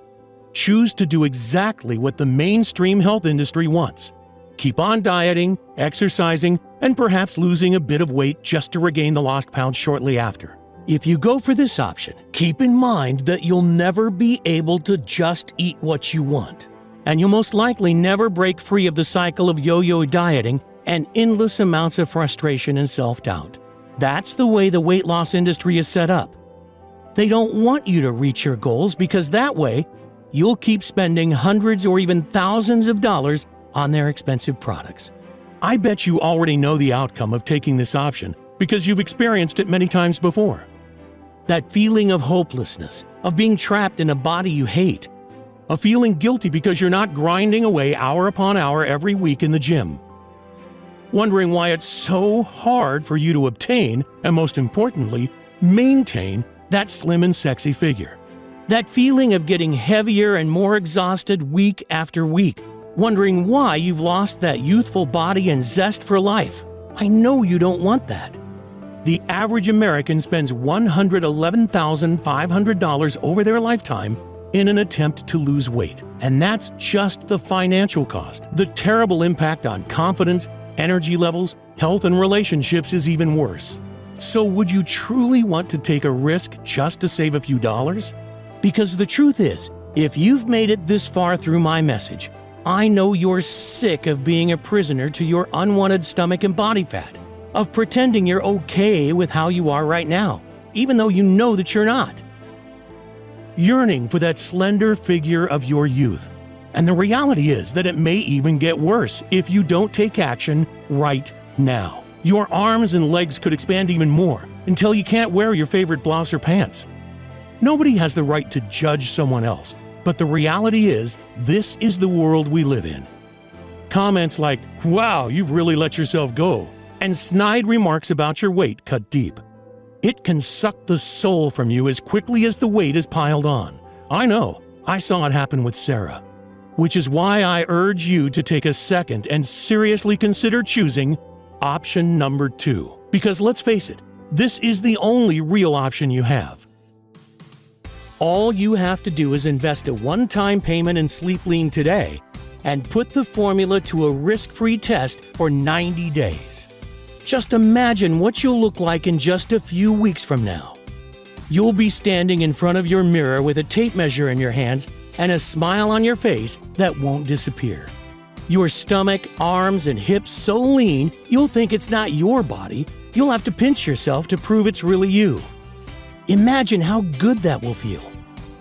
Choose to do exactly what the mainstream health industry wants. Keep on dieting, exercising, and perhaps losing a bit of weight just to regain the lost pounds shortly after. If you go for this option, keep in mind that you'll never be able to just eat what you want. And you'll most likely never break free of the cycle of yo-yo dieting and endless amounts of frustration and self-doubt. That's the way the weight loss industry is set up. They don't want you to reach your goals because that way, you'll keep spending hundreds or even thousands of dollars on their expensive products. I bet you already know the outcome of taking this option because you've experienced it many times before. That feeling of hopelessness, of being trapped in a body you hate, of feeling guilty because you're not grinding away hour upon hour every week in the gym, wondering why it's so hard for you to obtain, and most importantly, maintain that slim and sexy figure. That feeling of getting heavier and more exhausted week after week, wondering why you've lost that youthful body and zest for life. I know you don't want that. The average American spends $111,500 over their lifetime in an attempt to lose weight. And that's just the financial cost. The terrible impact on confidence, energy levels, health, and relationships is even worse. So would you truly want to take a risk just to save a few dollars? Because the truth is, if you've made it this far through my message, I know you're sick of being a prisoner to your unwanted stomach and body fat, of pretending you're okay with how you are right now, even though you know that you're not. Yearning for that slender figure of your youth. And the reality is that it may even get worse if you don't take action right now. Your arms and legs could expand even more until you can't wear your favorite blouse or pants. Nobody has the right to judge someone else, but the reality is, this is the world we live in. Comments like, "Wow, you've really let yourself go," and snide remarks about your weight cut deep. It can suck the soul from you as quickly as the weight is piled on. I know, I saw it happen with Sarah. Which is why I urge you to take a second and seriously consider choosing option number 2. Because let's face it, this is the only real option you have. All you have to do is invest a one-time payment in Sleep Lean today and put the formula to a risk-free test for 90 days. Just imagine what you'll look like in just a few weeks from now. You'll be standing in front of your mirror with a tape measure in your hands and a smile on your face that won't disappear. Your stomach, arms, and hips so lean, you'll think it's not your body. You'll have to pinch yourself to prove it's really you. Imagine how good that will feel.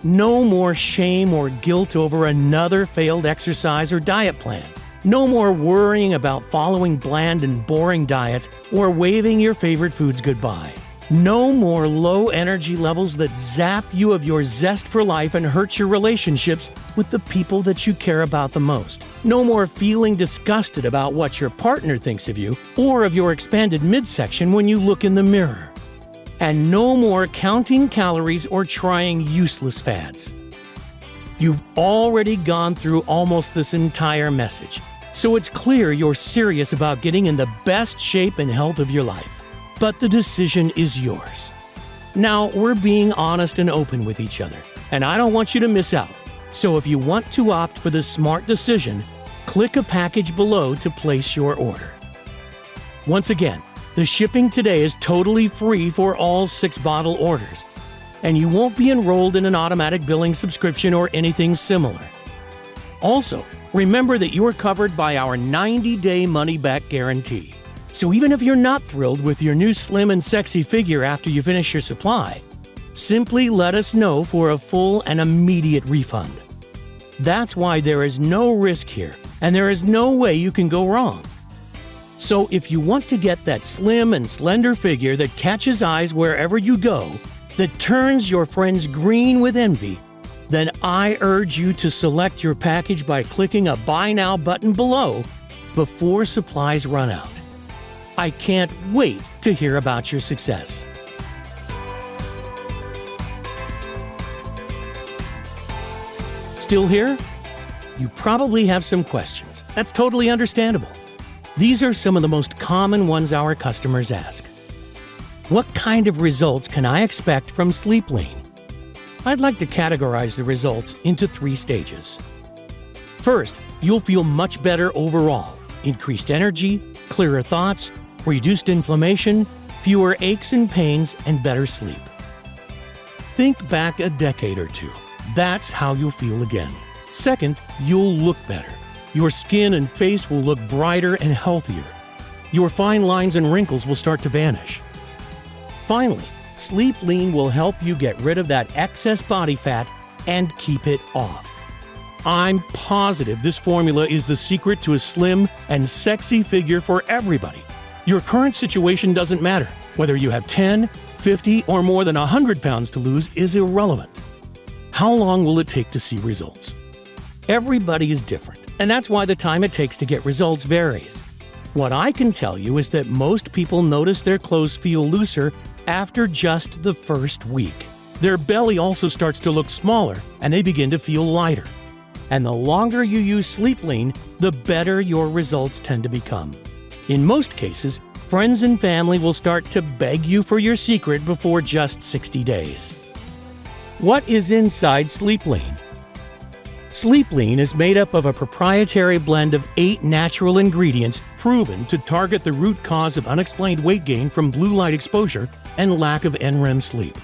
No more shame or guilt over another failed exercise or diet plan. No more worrying about following bland and boring diets or waving your favorite foods goodbye. No more low energy levels that zap you of your zest for life and hurt your relationships with the people that you care about the most. No more feeling disgusted about what your partner thinks of you or of your expanded midsection when you look in the mirror. And no more counting calories or trying useless fads. You've already gone through almost this entire message, so it's clear you're serious about getting in the best shape and health of your life. But the decision is yours. Now, we're being honest and open with each other, and I don't want you to miss out. So if you want to opt for the smart decision, click a package below to place your order. Once again, the shipping today is totally free for all 6-bottle orders, and you won't be enrolled in an automatic billing subscription or anything similar. Also, remember that you're covered by our 90-day money-back guarantee. So even if you're not thrilled with your new slim and sexy figure after you finish your supply, simply let us know for a full and immediate refund. That's why there is no risk here, and there is no way you can go wrong. So if you want to get that slim and slender figure that catches eyes wherever you go, that turns your friends green with envy, then I urge you to select your package by clicking a Buy Now button below before supplies run out. I can't wait to hear about your success. Still here? You probably have some questions. That's totally understandable. These are some of the most common ones our customers ask. What kind of results can I expect from Sleep Lean? I'd like to categorize the results into 3 stages. First, you'll feel much better overall. Increased energy, clearer thoughts, reduced inflammation, fewer aches and pains, and better sleep. Think back a decade or 2. That's how you'll feel again. Second, you'll look better. Your skin and face will look brighter and healthier. Your fine lines and wrinkles will start to vanish. Finally, Sleep Lean will help you get rid of that excess body fat and keep it off. I'm positive this formula is the secret to a slim and sexy figure for everybody. Your current situation doesn't matter. Whether you have 10, 50, or more than 100 pounds to lose is irrelevant. How long will it take to see results? Everybody is different, and that's why the time it takes to get results varies. What I can tell you is that most people notice their clothes feel looser after just the first week. Their belly also starts to look smaller, and they begin to feel lighter. And the longer you use Sleep Lean, the better your results tend to become. In most cases, friends and family will start to beg you for your secret before just 60 days. What is inside Sleep Lean? Sleep Lean is made up of a proprietary blend of 8 natural ingredients proven to target the root cause of unexplained weight gain from blue light exposure and lack of NREM sleep.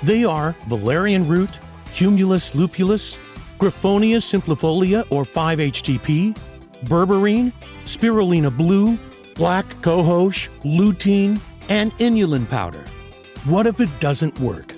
They are valerian root, humulus lupulus, Griffonia simplifolia or 5-HTP, berberine, spirulina blue, black cohosh, lutein, and inulin powder. What if it doesn't work?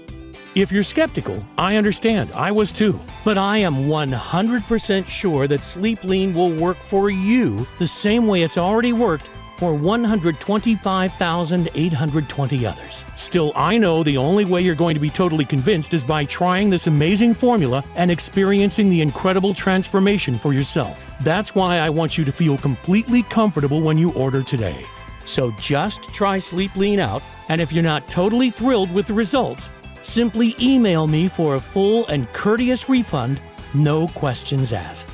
If you're skeptical, I understand. I was too. But I am 100% sure that Sleep Lean will work for you the same way it's already worked for 125,820 others. Still, I know the only way you're going to be totally convinced is by trying this amazing formula and experiencing the incredible transformation for yourself. That's why I want you to feel completely comfortable when you order today. So just try Sleep Lean out, and if you're not totally thrilled with the results, simply email me for a full and courteous refund, no questions asked.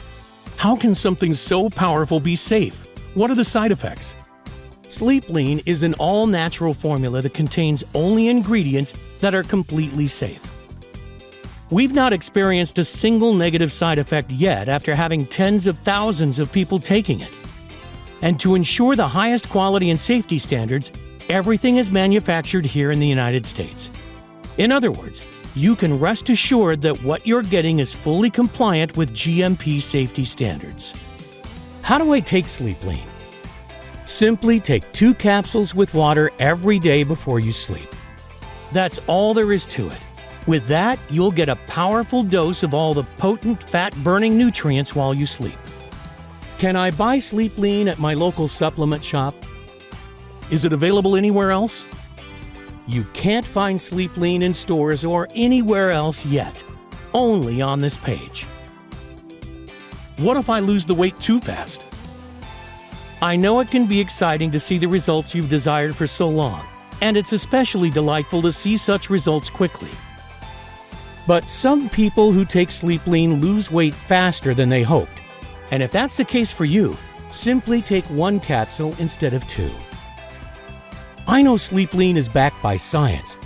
How can something so powerful be safe? What are the side effects? Sleep Lean is an all-natural formula that contains only ingredients that are completely safe. We've not experienced a single negative side effect yet after having tens of thousands of people taking it. And to ensure the highest quality and safety standards, everything is manufactured here in the United States. In other words, you can rest assured that what you're getting is fully compliant with GMP safety standards. How do I take Sleep Lean? Simply take 2 capsules with water every day before you sleep. That's all there is to it. With that, you'll get a powerful dose of all the potent fat-burning nutrients while you sleep. Can I buy Sleep Lean at my local supplement shop? Is it available anywhere else? You can't find Sleep Lean in stores or anywhere else yet, only on this page. What if I lose the weight too fast? I know it can be exciting to see the results you've desired for so long, and it's especially delightful to see such results quickly. But some people who take Sleep Lean lose weight faster than they hoped, and if that's the case for you, simply take 1 capsule instead of 2. I know Sleep Lean is backed by science,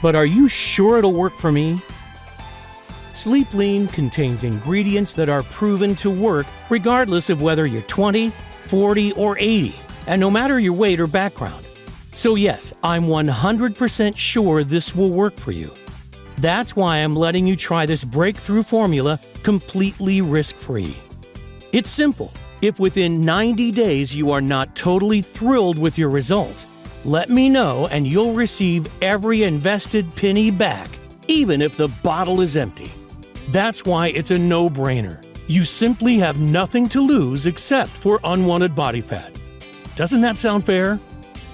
but are you sure it'll work for me? Sleep Lean contains ingredients that are proven to work regardless of whether you're 20, 40, or 80, and no matter your weight or background. So yes, I'm 100% sure this will work for you. That's why I'm letting you try this breakthrough formula completely risk-free. It's simple. If within 90 days you are not totally thrilled with your results, let me know and you'll receive every invested penny back even if the bottle is empty. That's why it's a no-brainer. You simply have nothing to lose except for unwanted body fat. Doesn't that sound fair?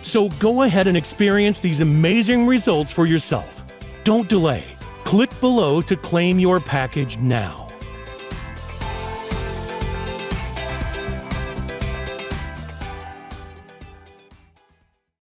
So go ahead and experience these amazing results for yourself. Don't delay. Click below to claim your package now.